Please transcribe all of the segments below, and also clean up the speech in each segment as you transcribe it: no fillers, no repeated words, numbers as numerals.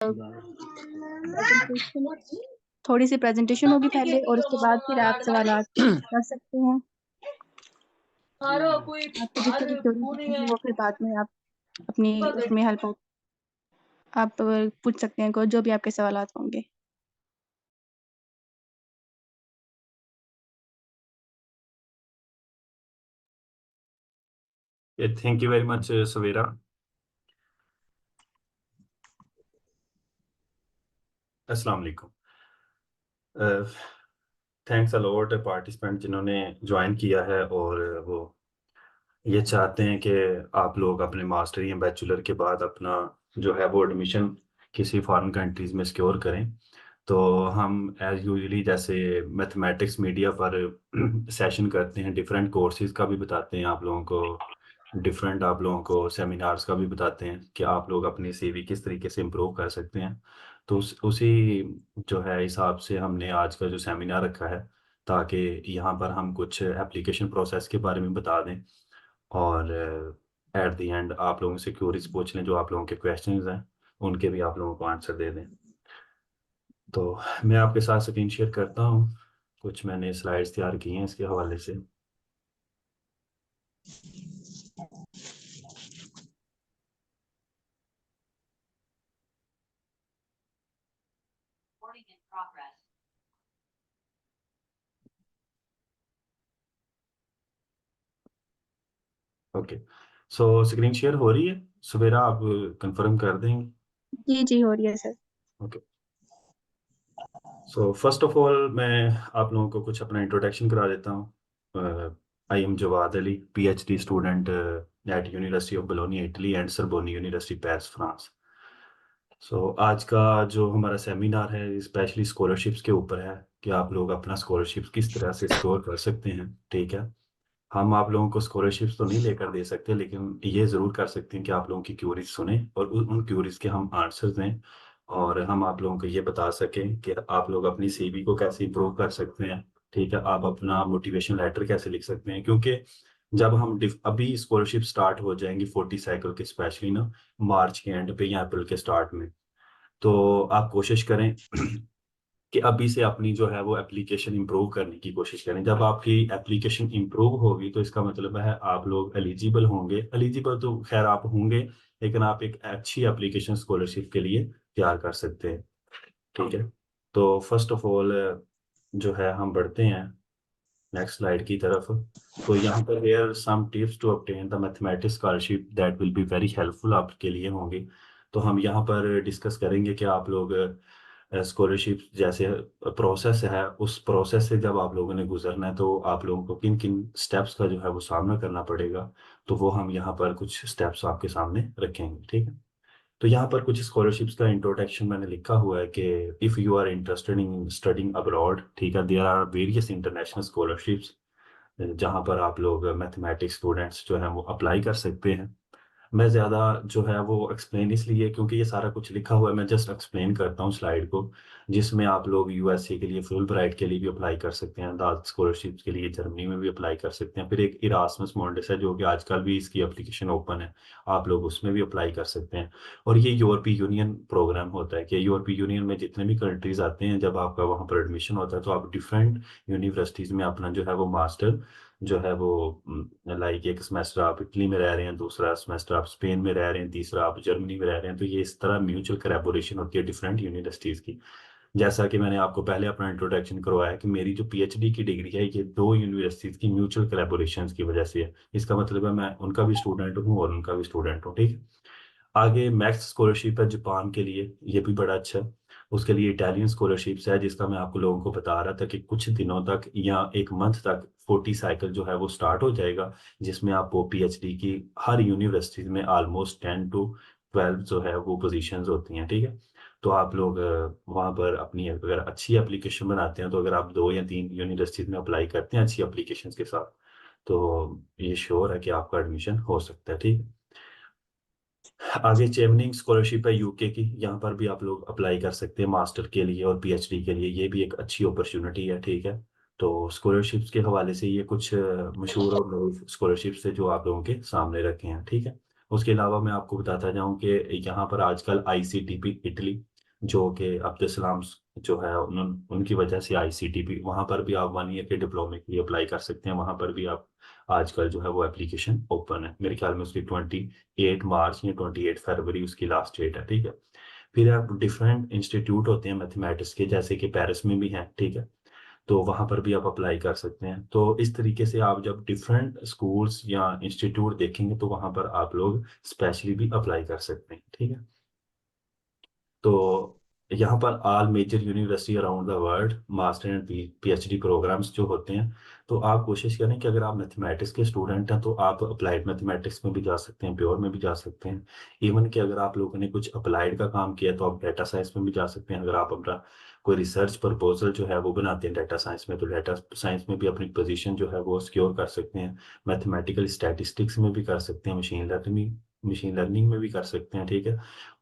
Presentation थोड़ी-सी presentation होगी पहले और उसके बाद फिर आप सवालात कर सकते हैं। आपको जितनी भी क्वेरीज़ होंगी वो फिर बाद में आप अपनी उसमें हेल्प आप पूछ सकते हैं जो भी आपके सवालात होंगे। Thank you very much, Savera. अस्सलाम वालेकुम। थैंक्स अ लॉट पार्टिसिपेंट जिन्होंने ज्वाइन किया है और वो ये चाहते हैं कि आप लोग अपने मास्टर या बैचलर के बाद अपना जो है वो एडमिशन किसी फॉरेन कंट्रीज़ में सिक्योर करें। तो हम एज़ यूजुअली जैसे मैथमेटिक्स मीडिया पर सेशन करते हैं, डिफरेंट कोर्सेज़ का भी बताते हैं आप लोगों को, डिफरेंट आप लोगों को सेमिनार्स का भी बताते हैं कि आप लोग अपनी सीवी किस तरीके से इम्प्रूव कर सकते हैं। तो उसी जो है हिसाब से हमने आज का जो सेमिनार रखा है, ताकि यहाँ पर हम कुछ एप्लीकेशन प्रोसेस के बारे में बता दें और एट द एंड आप लोगों से क्वेरीज पूछ लें, जो आप लोगों के क्वेश्चंस हैं उनके भी आप लोगों को आंसर दे दें। तो मैं आपके साथ स्क्रीन शेयर करता हूँ, कुछ मैंने स्लाइड्स तैयार की हैं इसके हवाले से। ओके, सो स्क्रीन शेयर हो रही है? सुबेरा आप कंफर्म कर देंगे? जी, हो रही है sir. Okay, so first of all मैं आप लोगों को कुछ अपना इंट्रोडक्शन करा देता हूँ। I am Jawad Ali, PhD student at University of Bologna Italy and Sorbonne University Paris France. आज का जो हमारा सेमिनार है स्पेशली स्कॉलरशिप्स के ऊपर है कि आप लोग अपना स्कॉलरशिप किस तरह से स्कोर कर सकते हैं। ठीक है, हम आप लोगों को स्कॉलरशिप्स तो नहीं लेकर दे सकते, लेकिन ये ज़रूर कर सकते हैं कि आप लोगों की क्यूरीज सुने और उन क्यूरीज के हम आंसर दें और हम आप लोगों को ये बता सकें कि आप लोग अपनी सीवी को कैसे इम्प्रूव कर सकते हैं। ठीक है, आप अपना मोटिवेशन लेटर कैसे लिख सकते हैं, क्योंकि जब हम अभी स्कॉलरशिप स्टार्ट हो जाएंगी 40 साइकिल के, स्पेशली ना मार्च के एंड पे या अप्रैल के स्टार्ट में, तो आप कोशिश करें कि अभी से अपनी जो है वो एप्लीकेशन इंप्रूव करने की कोशिश करें। जब आपकी एप्लीकेशन इंप्रूव होगी तो इसका मतलब है आप लोग एलिजिबल होंगे। एलिजिबल तो खैर आप होंगे, लेकिन आप एक अच्छी एप्लीकेशन स्कॉलरशिप के लिए तैयार कर सकते हैं। ठीक है, तो फर्स्ट ऑफ ऑल जो है हम बढ़ते हैं नेक्स्ट स्लाइड की तरफ। तो यहाँ पर here some tips to obtain the mathematics scholarship that will be very helpful आपके लिए होंगी। तो हम यहाँ पर डिस्कस करेंगे कि आप लोग स्कॉलरशिप जैसे प्रोसेस है, उस प्रोसेस से जब आप लोगों ने गुजरना है तो आप लोगों को किन किन स्टेप्स का जो है वो सामना करना पड़ेगा। तो वो हम यहाँ पर कुछ स्टेप्स आपके सामने रखेंगे। ठीक है, तो यहाँ पर कुछ स्कॉलरशिप्स का इंट्रोडक्शन मैंने लिखा हुआ है कि if you are interested in studying abroad, ठीक है, there are various international scholarships जहाँ पर आप लोग मैथमेटिक्स स्टूडेंट्स जो हैं वो अप्लाई कर सकते हैं। मैं ज़्यादा जो है वो एक्सप्लेन इसलिए क्योंकि ये सारा कुछ लिखा हुआ है, मैं जस्ट एक्सप्लेन करता हूँ स्लाइड को, जिसमें आप लोग यूएसए के लिए, फुल ब्राइट के लिए भी अप्लाई कर सकते हैं, दाद स्कॉलरशिप्स के लिए जर्मनी में भी अप्लाई कर सकते हैं। फिर एक इरास्मस मोंडेस है जो कि आजकल भी इसकी एप्लीकेशन ओपन है, आप लोग उसमें भी अप्लाई कर सकते हैं। और ये यूरोपीय यूनियन प्रोग्राम होता है कि यूरोपीय यूनियन में जितने भी कंट्रीज आते हैं, जब आपका वहाँ पर एडमिशन होता है तो आप डिफरेंट यूनिवर्सिटीज़ में अपना जो है वो मास्टर जो है वो लाइक एक सेमेस्टर आप इटली में रह रहे हैं, दूसरा सेमेस्टर आप स्पेन में रह रहे हैं, तीसरा आप जर्मनी में रह रहे हैं, तो ये इस तरह म्यूचुअल कोलैबोरेशन होती है डिफरेंट यूनिवर्सिटीज़ की। जैसा कि मैंने आपको पहले अपना इंट्रोडक्शन करवाया कि मेरी जो पीएचडी की डिग्री है ये दो यूनिवर्सिटीज़ की म्यूचुअल कोलैबोरेशन की वजह से है। इसका मतलब है मैं उनका भी स्टूडेंट हूँ और उनका भी स्टूडेंट हूँ। ठीक है, आगे मैक्स स्कॉलरशिप है जापान के लिए, ये भी बड़ा अच्छा है। उसके लिए इटालियन स्कॉलरशिप्स है, जिसका मैं आपको लोगों को बता रहा था कि कुछ दिनों तक या एक मंथ तक 40 साइकिल जो है वो स्टार्ट हो जाएगा, जिसमें आपको पीएचडी की हर यूनिवर्सिटी में ऑलमोस्ट 10 टू 12 जो है वो पोजीशंस होती हैं। ठीक है, तो आप लोग वहाँ पर अपनी अगर अच्छी एप्लीकेशन बनाते हैं, तो अगर आप 2 या 3 यूनिवर्सिटीज में अप्लाई करते हैं अच्छी एप्लीकेशन के साथ, तो ये श्योर है कि आपका एडमिशन हो सकता है। ठीक है, आगे चेवनिंग स्कॉलरशिप है यूके की, यहाँ पर भी आप लोग अप्लाई कर सकते हैं मास्टर के लिए और पीएचडी के लिए, ये भी एक अच्छी अपॉर्चुनिटी है। ठीक है, तो स्कॉलरशिप्स के हवाले से ये कुछ मशहूर और स्कॉलरशिप्स है जो आप लोगों के सामने रखे हैं। ठीक है, उसके अलावा मैं आपको बताता जाऊं कि यहाँ पर आजकल आईसीटीपी इटली, जो कि अब्दुल सलाम जो है उनकी वजह से आईसीटीपी, वहाँ पर भी आप 1 ईयर के डिप्लोमे के लिए अप्लाई कर सकते हैं। वहाँ पर भी आप आजकल जो है वो एप्लीकेशन ओपन है। मेरे ख्याल में उसकी 28 मार्च या 28 फरवरी उसकी लास्ट डेट है, ठीक है। फिर आप डिफरेंट इंस्टीट्यूट होते हैं मैथमेटिक्स के, जैसे कि पेरिस में भी हैं, ठीक है। तो वहाँ पर भी आप अप्लाई कर सकते हैं। तो इस तरीके से आप जब डिफरेंट स्कूल्स या इंस्टीट्यूट देखेंगे तो वहाँ पर आप लोग स्पेशली भी अप्लाई कर सकते हैं, ठीक है। तो यहाँ पर all major university around the world master and PhD programs जो होते हैं, तो आप कोशिश करें कि अगर आप मैथमेटिक्स के स्टूडेंट हैं तो आप अप्लाइड मैथमेटिक्स में भी जा सकते हैं, प्योर में भी जा सकते हैं। इवन कि अगर आप लोगों ने कुछ अप्लाइड का काम किया तो आप डाटा साइंस में भी जा सकते हैं। अगर आप अपना कोई रिसर्च प्रपोजल जो है वो बनाते हैं डाटा साइंस में, तो डाटा साइंस में भी अपनी पोजीशन जो है वो सिक्योर कर सकते हैं। मैथमेटिकल स्टैटिस्टिक्स में भी कर सकते हैं, मशीन लर्निंग में भी कर सकते हैं, ठीक है।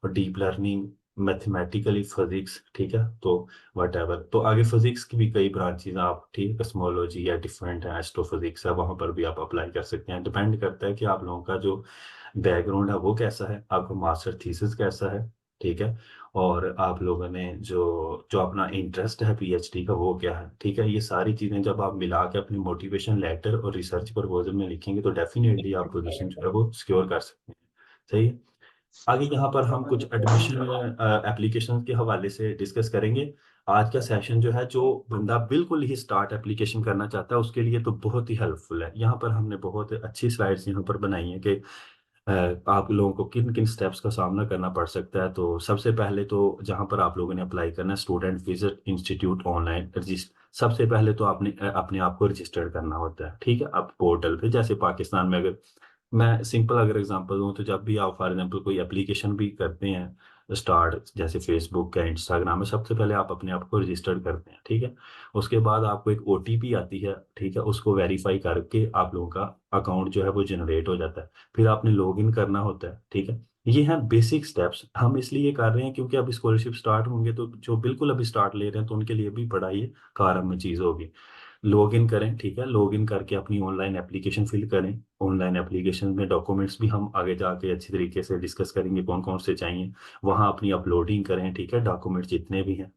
और डीप लर्निंग, मैथमेटिकली फिजिक्स, ठीक है। तो वट एवर, तो आगे फिजिक्स की भी कई ब्रांचेज आप, ठीक है, कस्मोलॉजी या डिफरेंट है, एस्ट्रोफिजिक्स है, वहां पर भी आप अप्लाई कर सकते हैं। डिपेंड करता है कि आप लोगों का जो बैकग्राउंड है वो कैसा है, आपका मास्टर थीसिस कैसा है, ठीक है। और आप लोगों ने जो जो अपना इंटरेस्ट है पीएचडी का वो क्या है, ठीक है। ये सारी चीजें जब आप मिला के अपनी मोटिवेशन लेटर और रिसर्च प्रपोजल में लिखेंगे तो डेफिनेटली आप पोजीशन जो है वो सिक्योर कर सकते हैं, सही है। आगे यहाँ पर हम कुछ एडमिशन एप्लीकेशन के हवाले से डिस्कस करेंगे। आज का सेशन जो है, जो बंदा बिल्कुल ही स्टार्ट एप्लीकेशन करना चाहता है उसके लिए तो बहुत ही हेल्पफुल है। यहाँ पर हमने बहुत अच्छी स्लाइड्स यहाँ पर बनाई हैं कि आप लोगों को किन किन स्टेप्स का सामना करना पड़ सकता है। तो सबसे पहले तो जहाँ पर आप लोगों ने अप्लाई करना है, student visit institute online register, सबसे पहले तो आपने अपने आप को रजिस्टर्ड करना होता है, ठीक है। आप पोर्टल पे, जैसे पाकिस्तान में अगर मैं सिंपल अगर एग्जांपल दूं, तो जब भी आप फॉर एग्जांपल कोई एप्लीकेशन भी करते हैं स्टार्ट, जैसे फेसबुक या इंस्टाग्राम में, सबसे पहले आप अपने आप को रजिस्टर करते हैं, ठीक है। उसके बाद आपको एक ओटीपी आती है, ठीक है, उसको वेरीफाई करके आप लोगों का अकाउंट जो है वो जनरेट हो जाता है। फिर आपने लॉग इन करना होता है, ठीक है। ये हैं बेसिक स्टेप्स। हम इसलिए कर रहे हैं क्योंकि अब स्कॉलरशिप स्टार्ट होंगे, तो जो बिल्कुल अभी स्टार्ट ले रहे हैं तो उनके लिए भी बड़ा ये कारगर में चीज़ होगी। लॉग इन करें, ठीक है। लॉग इन करके अपनी ऑनलाइन एप्लीकेशन फिल करें। ऑनलाइन एप्लीकेशन में डॉक्यूमेंट्स भी हम आगे जाके अच्छी तरीके से डिस्कस करेंगे कौन कौन से चाहिए। वहाँ अपनी अपलोडिंग करें, ठीक है, डॉक्यूमेंट्स जितने भी हैं।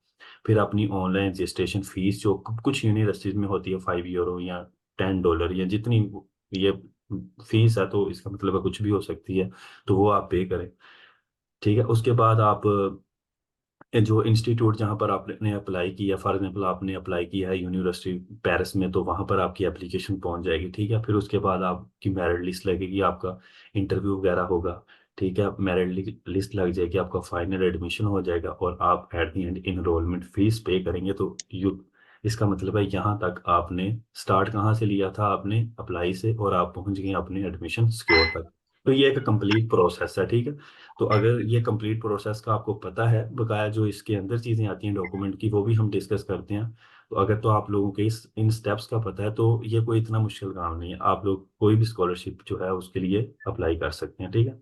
फिर अपनी ऑनलाइन रजिस्ट्रेशन फीस जो कुछ यूनिवर्सिटीज में होती है, €5 या $10 या जितनी ये फीस है, तो इसका मतलब है कुछ भी हो सकती है, तो वो आप पे करें, ठीक है। उसके बाद आप जो इंस्टीट्यूट जहाँ पर आपने अप्लाई किया, फॉर एग्जाम्पल आपने अप्लाई किया है यूनिवर्सिटी पेरिस में, तो वहाँ पर आपकी एप्लीकेशन पहुँच जाएगी, ठीक है। फिर उसके बाद आपकी मेरिट लिस्ट लगेगी, आपका इंटरव्यू वगैरह होगा, ठीक है। मेरिट लिस्ट लग जाएगी, आपका फाइनल एडमिशन हो जाएगा और आप at the end enrolment fees pay करेंगे। तो यू इसका मतलब है यहाँ तक आपने स्टार्ट कहाँ से लिया था, आपने अप्लाई से, और आप पहुँच गए अपने एडमिशन सिक्योर तक। तो ये एक कंप्लीट प्रोसेस है, ठीक है। तो अगर ये कंप्लीट प्रोसेस का आपको पता है, बकाया जो इसके अंदर चीज़ें आती हैं डॉक्यूमेंट की, वो भी हम डिस्कस करते हैं। तो अगर तो आप लोगों के इन स्टेप्स का पता है तो ये कोई इतना मुश्किल काम नहीं है, आप लोग कोई भी स्कॉलरशिप जो है उसके लिए अप्लाई कर सकते हैं, ठीक है।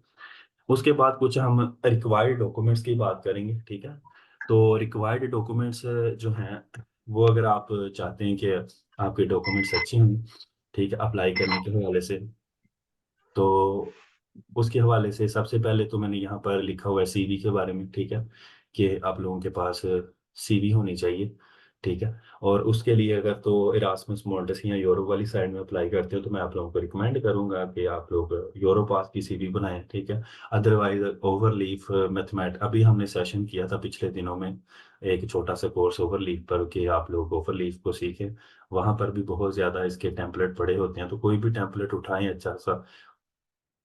उसके बाद कुछ हम रिक्वायर्ड डॉक्यूमेंट्स की बात करेंगे, ठीक है। तो रिक्वायर्ड डॉक्यूमेंट्स जो हैं वो, अगर आप चाहते हैं कि आपके डॉक्यूमेंट्स अच्छे हों, ठीक है, अप्लाई करने के हवाले से, तो उसके हवाले से सबसे पहले तो मैंने यहाँ पर लिखा हुआ है सीवी के बारे में, ठीक है, कि आप लोगों के पास सीवी होनी चाहिए, ठीक है। और उसके लिए अगर तो इरास्मस मोल्डस या यूरोप वाली साइड में अप्लाई करते हो तो मैं आप लोगों को रिकमेंड करूंगा कि आप लोग यूरोपास की सीवी बनाएं, ठीक है। अदरवाइज ओवरलीफ मैथमेट, अभी हमने सेशन किया था पिछले दिनों में एक छोटा सा कोर्स ओवरलीफ पर, कि आप लोग ओवरलीफ को सीखें। वहाँ पर भी बहुत ज़्यादा इसके टेम्पलेट पड़े होते हैं, तो कोई भी टेम्पलेट उठाएं अच्छा सा,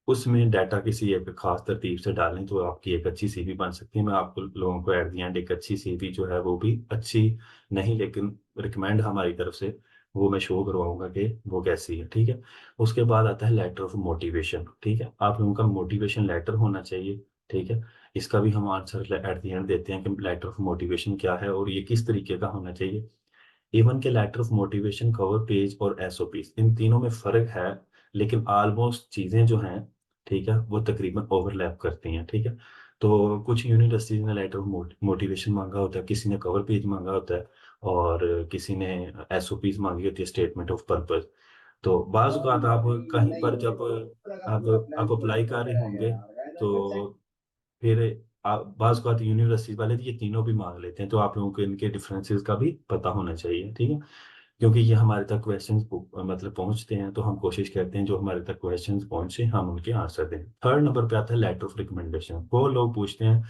उसमें डाटा किसी एक खास तरतीब से डालें तो आपकी एक अच्छी सीवी बन सकती है। मैं आपको लोगों को एट द एंड एक अच्छी सीवी जो है वो भी अच्छी नहीं, लेकिन रिकमेंड हमारी तरफ से, वो मैं शो करवाऊंगा कि वो कैसी है, ठीक है। उसके बाद आता है लेटर ऑफ मोटिवेशन, ठीक है। आप लोगों का मोटिवेशन लेटर होना चाहिए, ठीक है। इसका भी हम आंसर एट द एंड देते हैं कि लेटर ऑफ मोटिवेशन क्या है और ये किस तरीके का होना चाहिए। इवन के letter of motivation, cover page और एसओपी, इन तीनों में फर्क है, लेकिन ऑलमोस्ट चीजें जो हैं, ठीक है, वो तकरीबन ओवरलैप करती हैं, ठीक है। तो कुछ यूनिवर्सिटीज ने लेटर ऑफ मोटिवेशन मांगा होता है, किसी ने कवर पेज मांगा होता है, और किसी ने एसओपीज मांगी होती है, स्टेटमेंट ऑफ पर्पस। तो बाज़ औक़ात आप कहीं पर जब आप अप्लाई कर रहे होंगे, तो फिर बाज़ औक़ात यूनिवर्सिटी वाले ये तीनों भी माँग लेते हैं, तो आप लोगों को इनके डिफरेंसेस का भी पता होना चाहिए, ठीक है? क्योंकि ये हमारे तक क्वेश्चंस मतलब पहुँचते हैं, तो हम कोशिश करते हैं जो हमारे तक क्वेश्चंस पहुँचे, हम उनके आंसर दें। थर्ड नंबर पे आता है लेटर ऑफ रिकमेंडेशन। वो लोग पूछते हैं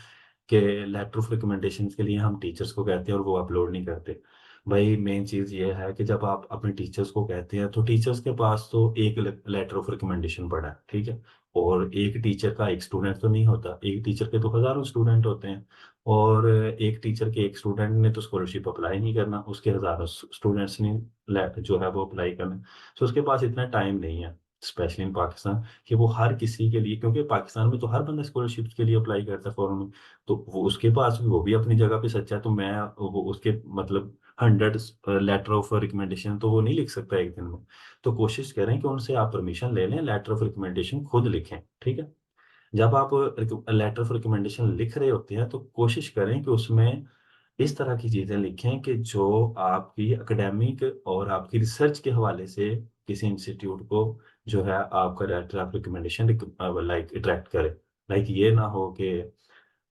कि लेटर ऑफ रिकमेंडेशंस के लिए हम टीचर्स को कहते हैं और वो अपलोड नहीं करते। भाई मेन चीज़ ये है कि जब आप अपने टीचर्स को कहते हैं, तो टीचर्स के पास तो एक लेटर ऑफ रिकमेंडेशन पड़ा है, ठीक है? और एक टीचर का एक स्टूडेंट तो नहीं होता, एक टीचर के तो हज़ारों स्टूडेंट होते हैं, और एक टीचर के एक स्टूडेंट ने तो स्कॉलरशिप अप्लाई नहीं करना, उसके हज़ारों स्टूडेंट्स ने जो है वो अप्लाई करना है। तो उसके पास इतना टाइम नहीं है, स्पेशली इन पाकिस्तान, कि वो हर किसी के लिए, क्योंकि पाकिस्तान में तो हर बंदा स्कॉलरशिप के लिए अप्लाई करता है फॉर्म में, तो वो उसके पास भी, वो भी अपनी जगह पे सच्चा है, तो मैं वो उसके मतलब 100 लेटर ऑफ रिकमेंडेशन तो वो नहीं लिख सकता एक दिन में। तो कोशिश करें कि उनसे आप परमिशन ले लें, लेटर ऑफ रिकमेंडेशन खुद लिखें, ठीक है? जब आप लेटर ऑफ रिकमेंडेशन लिख रहे होते हैं, तो कोशिश करें कि उसमें इस तरह की चीज़ें लिखें कि जो आपकी एकेडमिक और आपकी रिसर्च के हवाले से किसी इंस्टीट्यूट को जो है आपका letter of recommendation like attract करे। लाइक ये ना हो कि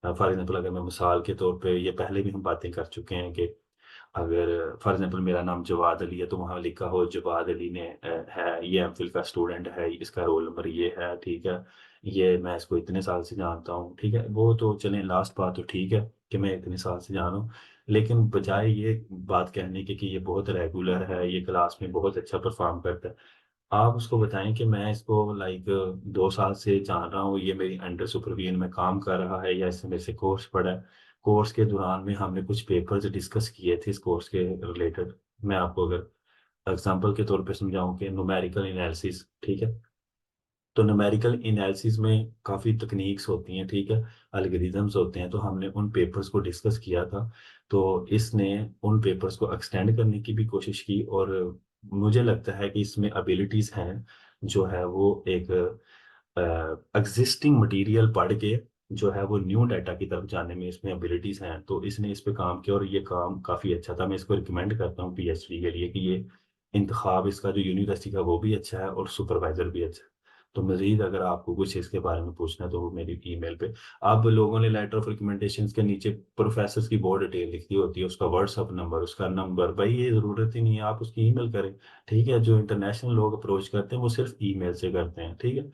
फॉर एग्ज़ाम्पल अगर मैं मिसाल के तौर पे, ये पहले भी हम बातें कर चुके हैं कि अगर फॉर एग्ज़ाम्पल मेरा नाम जवाद अली है, तो वहाँ लिखा हो जवाद अली ने है, ये एमफ़िल का स्टूडेंट है, इसका रोल नंबर ये है, ठीक है? ये मैं इसको इतने साल से जानता हूँ, ठीक है? वो तो चलें, लास्ट बात तो ठीक है कि मैं इतने साल से जाना हूँ, लेकिन बजाय ये बात कहने के कि ये बहुत रेगुलर है, ये क्लास में बहुत अच्छा परफ़ॉर्म करता है, आप उसको बताएँ कि मैं इसको लाइक 2 साल से जान रहा हूँ, ये मेरी अंडर सुपरविजन में काम कर रहा है या इसने मेरे से कोर्स पढ़ा है। कोर्स के दौरान में हमने कुछ पेपर्स डिस्कस किए थे इस कोर्स के रिलेटेड। मैं आपको अगर एग्ज़ाम्पल के तौर पे समझाऊँ कि न्यूमेरिकल एनालिसिस, ठीक है? तो न्यूमेरिकल एनालिसिस में काफ़ी तकनीक्स होती हैं, ठीक है? एल्गोरिदम्स होते हैं, तो हमने उन पेपर्स को डिस्कस किया था। तो इसने उन पेपर्स को एक्सटेंड करने की भी कोशिश की, और मुझे लगता है कि इसमें एबिलिटीज़ हैं, जो है वो एक एक्जिस्टिंग मटीरियल पढ़ के जो है वो न्यू डाटा की तरफ जाने में इसमें एबिलिटीज़ हैं। तो इसने इस पे काम किया और ये काम काफ़ी अच्छा था। मैं इसको रिकमेंड करता हूँ पीएचडी के लिए कि ये इंतखाब इसका जो यूनिवर्सिटी का वो भी अच्छा है और सुपरवाइज़र भी अच्छा है। तो मज़ीद अगर आपको कुछ इसके बारे में पूछना है, तो वो मेरी ईमेल पे, अब लोगों ने लेटर ऑफ रिकमेंडेशंस के नीचे प्रोफेसर्स की बहुत डिटेल लिखी होती है, उसका व्हाट्सएप नंबर, उसका नंबर, भाई ये ज़रूरत ही नहीं है, आप उसकी ईमेल करें, ठीक है? जो इंटरनेशनल लोग अप्रोच करते हैं, वो सिर्फ़ ईमेल से करते हैं, ठीक है?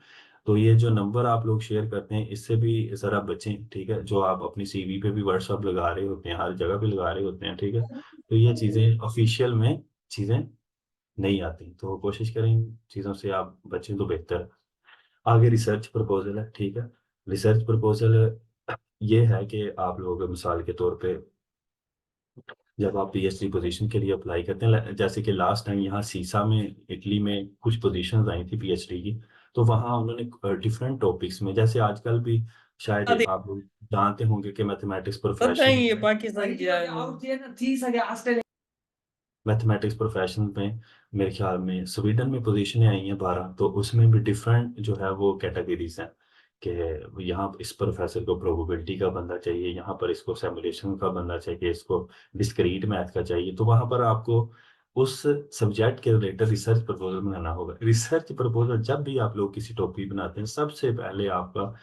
तो ये जो नंबर आप लोग शेयर करते हैं, इससे भी ज़रा बचें, ठीक है? जो आप अपनी सीवी पे भी व्हाट्सएप लगा रहे होते हैं, हर जगह पे लगा रहे होते हैं, ठीक है? तो ये चीज़ें ऑफ़िशियल में चीज़ें नहीं आती, तो कोशिश करें इन चीज़ों से आप बचें तो बेहतर है। आगे रिसर्च प्रपोज़ल है, ठीक है? रिसर्च प्रपोज़ल ये है कि आप लोग मिसाल के तौर पे जब आप पीएचडी पोज़ीशन के लिए अप्लाई करते हैं, जैसे कि लास्ट टाइम यहाँ सीसा में, इटली में कुछ पोज़ीशंस आई थी पीएचडी की, तो वहाँ उन्होंने डिफरेंट टॉपिक्स में, जैसे आजकल भी शायद आप लोग जानते होंगे कि मैथमेटिक्स पता प्रोफ़ेशन, ही है पाकिस्तान की आर्मी। मैथमेटिक्स प्रोफेशन में मेरे ख्याल में स्वीडन में पोजीशनें आई हैं 12, तो उसमें भी डिफरेंट जो है वो कैटेगरीज हैं कि यहाँ इस प्रोफेसर को प्रोबेबिलिटी का बंदा चाहिए, यहाँ पर इसको सिमुलेशन का बंदा चाहिए, इसको डिस्क्रीट मैथ का चाहिए, तो वहाँ पर आपको उस सब्जेक्ट के रिलेटेड रिसर्च प्रपोजल बनाना होगा। रिसर्च प्रपोजल जब भी आप लोग किसी टॉपिक बनाते हैं, सबसे पहले आपका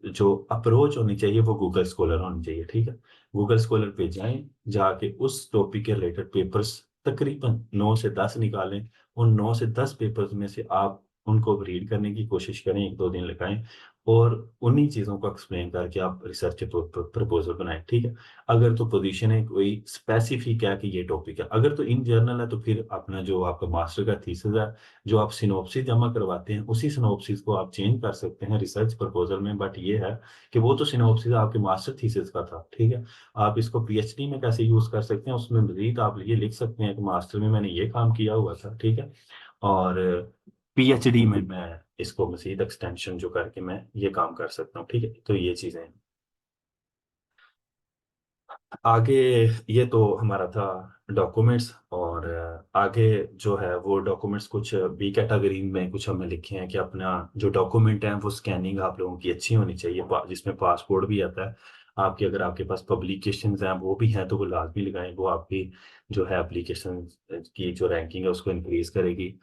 जो अप्रोच होनी चाहिए वो गूगल स्कॉलर होनी चाहिए, ठीक है? गूगल स्कॉलर पे जाएँ, जाके उस टॉपिक के रिलेटेड पेपर्स तकरीबन 9 से 10 निकालें। उन 9 से 10 पेपर्स में से आप उनको रीड करने की कोशिश करें, 1-2 दिन लगाएँ, और उन्हीं चीज़ों को एक्सप्लेन करके आप रिसर्च प्रपोज़ल बनाएँ, ठीक है? अगर तो पोज़ीशन है कोई स्पेसिफ़िक है कि ये टॉपिक है, अगर तो इन जनरल है, तो फिर अपना जो आपका मास्टर का थीसिस है, जो आप सिनॉप्सिस जमा करवाते हैं, उसी सिनॉप्सिस को आप चेंज कर सकते हैं रिसर्च प्रपोज़ल में, बट ये है कि वो तो सिनॉप्सिस आपके मास्टर थीसिस का था, ठीक है? आप इसको पीएचडी में कैसे यूज़ कर सकते हैं, उसमें मज़ीद आप ये लिख सकते हैं कि मास्टर में मैंने ये काम किया हुआ था, ठीक है? और पीएचडी में मैं इसको मज़ीद एक्सटेंशन जो करके मैं ये काम कर सकता हूँ, ठीक है? तो ये चीज़ें हैं। आगे ये तो हमारा था डॉक्यूमेंट्स, और आगे जो है वो डॉक्यूमेंट्स कुछ बी कैटेगरी में कुछ हमने लिखे हैं कि अपना जो डॉक्यूमेंट है वो स्कैनिंग आप लोगों की अच्छी होनी चाहिए, जिसमें पासपोर्ट भी आता है आपके, अगर आपके पास पब्लिकेशंस हैं वो भी हैं, तो वो लाजमी लगाएं, वो आपकी जो है एप्लीकेशन की जो रैंकिंग है उसको इंक्रीज करेगी।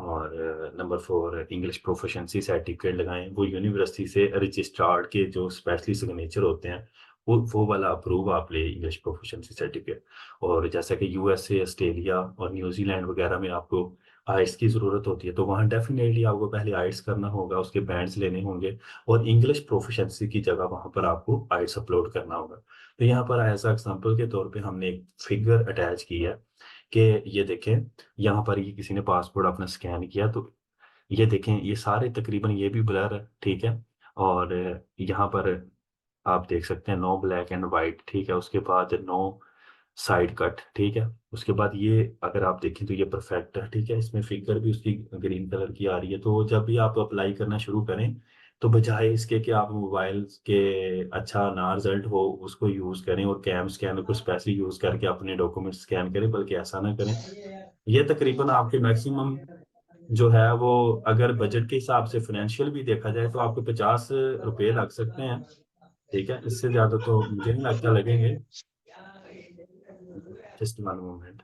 और नंबर 4 इंग्लिश प्रोफिशिएंसी सर्टिफिकेट लगाएं। वो यूनिवर्सिटी से रजिस्ट्रार्ड के जो स्पेशली सिग्नेचर होते हैं वो वाला अप्रूव आप ले इंग्लिश प्रोफिशिएंसी सर्टिफिकेट। और जैसा कि यूएसए, ऑस्ट्रेलिया और न्यूजीलैंड वगैरह में आपको आइट्स की ज़रूरत होती है, तो वहाँ डेफिनेटली आपको पहले आइट्स करना होगा, उसके बैंड्स लेने होंगे और इंग्लिश प्रोफिशिएंसी की जगह वहाँ पर आपको आइट्स अपलोड करना होगा। तो यहाँ पर एज एग्जाम्पल के तौर पे हमने एक फिगर अटैच की है कि ये देखें, यहाँ पर ये किसी ने पासपोर्ट अपना स्कैन किया, तो ये देखें ये सारे तकरीबन ये भी ब्लर है, ठीक है। और यहाँ पर आप देख सकते हैं नो ब्लैक एंड वाइट, ठीक है। उसके बाद नो साइड कट, ठीक है। उसके बाद ये अगर आप देखें तो ये परफेक्ट है, ठीक है। इसमें फिगर भी उसकी ग्रीन कलर की आ रही है। तो जब भी आप अप्लाई करना शुरू करें तो बजाय इसके कि आप मोबाइल के अच्छा ना रिजल्ट हो उसको यूज़ करें और कैम स्कैनर को स्पेशली यूज़ करके अपने डॉक्यूमेंट स्कैन करें, बल्कि ऐसा ना करें। ये तकरीबन आपके मैक्सिमम जो है वो, अगर बजट के हिसाब से फाइनेंशियल भी देखा जाए तो आपको 50 रुपए लग सकते हैं, ठीक है। इससे ज़्यादा तो मुझे नहीं लगता लगेंगे। Just one moment.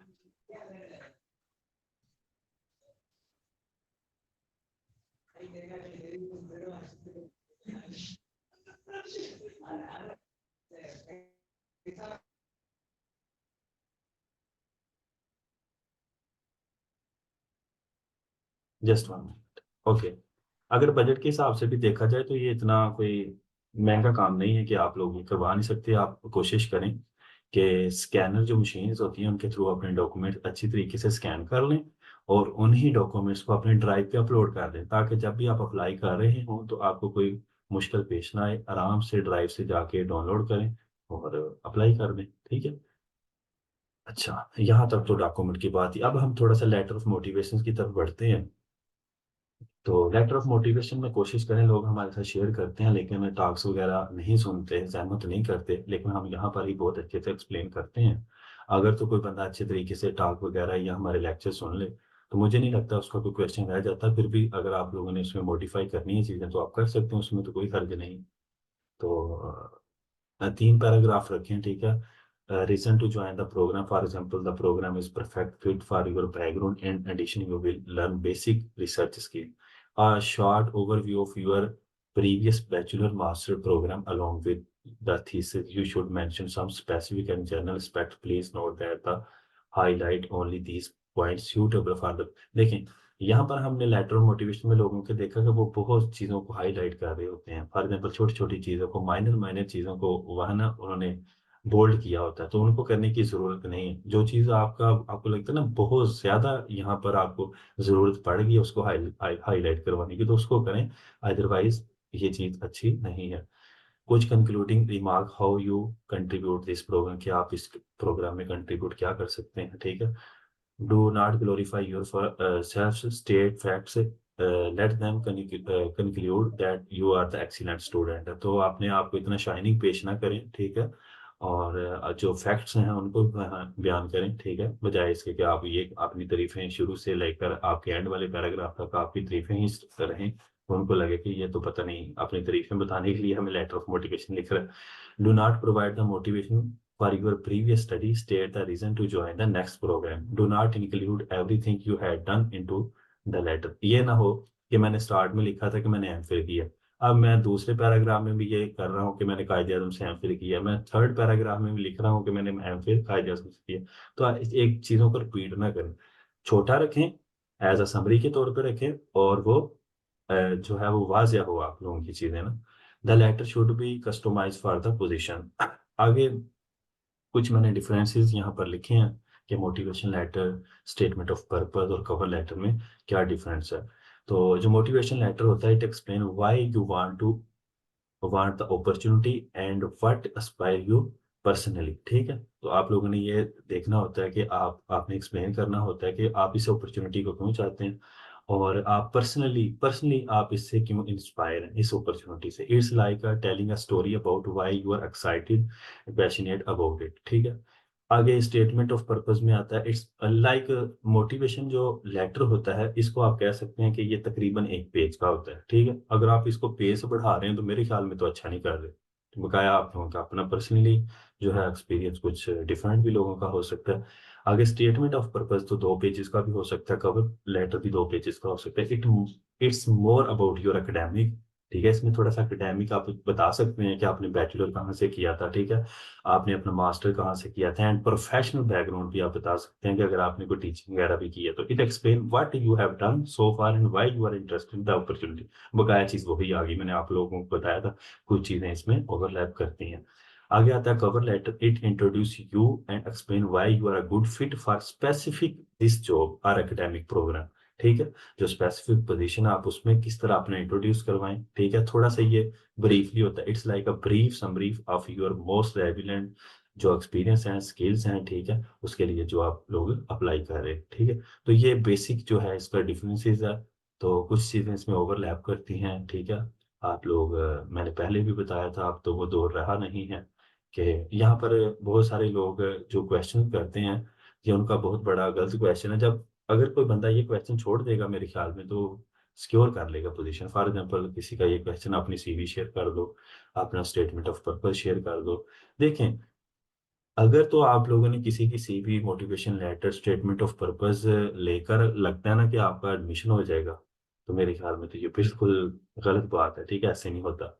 Just one minute. Okay. अगर बजट के हिसाब से भी देखा जाए तो ये इतना कोई महंगा काम नहीं है कि आप लोग ये करवा नहीं सकते। आप कोशिश करें कि स्कैनर जो मशीन्स होती हैं उनके थ्रू अपने डॉक्यूमेंट अच्छी तरीके से स्कैन कर लें और उन्हीं डॉक्यूमेंट्स को अपने ड्राइव पे अपलोड कर दें, ताकि जब भी आप अप्लाई कर रहे हों तो आपको कोई मुश्किल पेश ना आए। आराम से ड्राइव से जाके डाउनलोड करें और अप्लाई कर दें, ठीक है। अच्छा, यहाँ तक तो डॉक्यूमेंट की बात ही। अब हम थोड़ा सा लेटर ऑफ मोटिवेशन की तरफ बढ़ते हैं। तो लेटर ऑफ मोटिवेशन में कोशिश करें, लोग हमारे साथ शेयर करते हैं लेकिन टॉक्स वगैरह नहीं सुनते, सहमत नहीं करते, लेकिन हम यहाँ पर ही बहुत अच्छे से एक्सप्लेन करते हैं। अगर तो कोई बंदा अच्छे तरीके से टॉक वगैरह या हमारे लेक्चर सुन ले तो मुझे नहीं लगता उसका कोई क्वेश्चन रह जाता। फिर भी अगर आप लोगों ने इसमें मॉडिफाई करनी है चीज़ें तो आप कर सकते हैं, उसमें तो कोई हर्ज नहीं। तो 3 पैराग्राफ रखें, ठीक है। Reason to join the program, for example the program is perfect fit for your background, in addition you will learn basic research skill. A short overview of your previous bachelor master program along with the thesis. You should mention some specific and general aspect. Please note that the highlight only these points suitable for the। देखें, यहाँ पर हमने letter of motivation में लोगों के देखा कि वो बहुत चीज़ों को हाईलाइट कर रहे होते हैं। फॉर एग्जाम्पल छोटी छोटी चीज़ों को, माइनर माइनर चीज़ों को वहाँ ना उन्होंने बोल्ड किया होता है, तो उनको करने की ज़रूरत नहीं है। जो चीज़ आपको लगता है ना बहुत ज़्यादा यहाँ पर आपको ज़रूरत पड़ेगी उसको हाईलाइट करवाने की, तो उसको करें। अदरवाइज ये चीज़ अच्छी नहीं है। कुछ concluding remark, how you contribute this program, कि आप इस प्रोग्राम में कंट्रीब्यूट क्या कर सकते हैं, ठीक है। Do not glorify your self-state facts. Let them conclude that you are the excellent student। तो आपने आपको इतना शाइनिंग पेश ना करें, ठीक है। और जो फैक्ट्स हैं उनको बयान करें, ठीक है, बजाय इसके कि आप ये अपनी तारीफें शुरू से लेकर आपके एंड वाले पैराग्राफ तक आपकी तारीफें ही करें, तो उनको लगे कि ये तो पता नहीं अपनी तारीफें बताने के लिए हमें लेटर ऑफ मोटिवेशन लिख रहा है। Do not provide the motivation for your previous study, state the reason to join the next program. Do not include everything you had done into the letter। ये ना हो कि मैंने स्टार्ट में लिखा था कि मैंने एमफिल किया, अब मैं दूसरे पैराग्राफ में भी ये कर रहा हूँ कि मैंने कायदे आज़म से एमफिल किया, मैं थर्ड पैराग्राफ में भी लिख रहा हूँ कि मैंने एमफिल कायदे आज़म से किया। तो एक चीज़ों को रिपीट ना करें, छोटा रखें, एज अ समरी के तौर पर रखें, और वो जो है वो वाजिया हो आप लोगों की चीज़ें ना। The letter should be customise for the position. आगे कुछ मैंने डिफरेंसेस यहाँ पर लिखे हैं कि motivation letter, statement of purpose और कवर लेटर में क्या डिफरेंस है। तो जो मोटिवेशन लेटर होता है, it explain why you want the opportunity and what Aspire you personally, ठीक है। तो आप लोगों ने ये देखना होता है कि आपने एक्सप्लेन करना होता है कि आप इस अपॉर्चुनिटी को क्यों चाहते हैं और आप पर्सनली आप इससे क्यों इंस्पायर हैं, इस अपॉर्चुनिटी से। It's like telling a story about why you are excited, passionate about it, ठीक है। आगे स्टेटमेंट ऑफ पर्पस में आता है, इट्स लाइक मोटिवेशन जो लेटर होता है इसको आप कह सकते हैं कि ये तकरीबन 1 पेज का होता है, ठीक है। अगर आप इसको पेज से बढ़ा रहे हैं तो मेरे ख्याल में तो अच्छा नहीं कर रहे। तो बकाया आप लोगों का अपना पर्सनली जो है एक्सपीरियंस कुछ डिफरेंट भी लोगों का हो सकता है। आगे स्टेटमेंट ऑफ पर्पस तो 2 पेजेस का भी हो सकता है, कवर लेटर भी 2 पेजेस का हो सकता है। It's more about your academic, ठीक है। इसमें थोड़ा सा एकेडमिक आप बता सकते हैं कि आपने बैचलर कहाँ से किया था, ठीक है, आपने अपना मास्टर कहाँ से किया था, एंड प्रोफेशनल बैकग्राउंड भी आप बता सकते हैं कि अगर आपने कोई टीचिंग वगैरह भी की है तो it explain what you have done so far and why you are interested in the opportunity. बकाया चीज वही आ गई, मैंने आप लोगों को बताया था कुछ चीजें इसमें ओवरलैप करती हैं। आगे आता है cover letter, it introduce you and explain why you are a good fit for specific this job और एकेडमिक प्रोग्राम, ठीक है। जो स्पेसिफिक पोजीशन आप उसमें किस तरह अपने इंट्रोड्यूस करवाएं, ठीक है। थोड़ा सा ये ब्रीफली होता है, it's like a brief summary of your most relevant जो एक्सपीरियंस हैं, स्किल्स हैं, ठीक है, उसके लिए जो आप लोग अप्लाई कर रहे हैं, ठीक है। तो ये बेसिक जो है इसका डिफरेंसेस है, तो कुछ चीज़ें इसमें ओवरलैप करती हैं, ठीक है। आप लोग मैंने पहले भी बताया था, अब तो वो दौर रहा नहीं है कि यहाँ पर बहुत सारे लोग जो क्वेश्चन करते हैं, ये उनका बहुत बड़ा गलत क्वेश्चन है। जब अगर कोई बंदा ये क्वेश्चन छोड़ देगा मेरे ख्याल में तो सिक्योर कर लेगा पोजीशन। फॉर एग्जांपल किसी का ये क्वेश्चन, अपनी सीवी शेयर कर दो, अपना स्टेटमेंट ऑफ पर्पस शेयर कर दो। देखें, अगर तो आप लोगों ने किसी की CV, motivation letter, statement of purpose लेकर लगता है ना कि आपका एडमिशन हो जाएगा, तो मेरे ख्याल में तो ये बिल्कुल गलत बात है, ठीक है। ऐसे नहीं होता।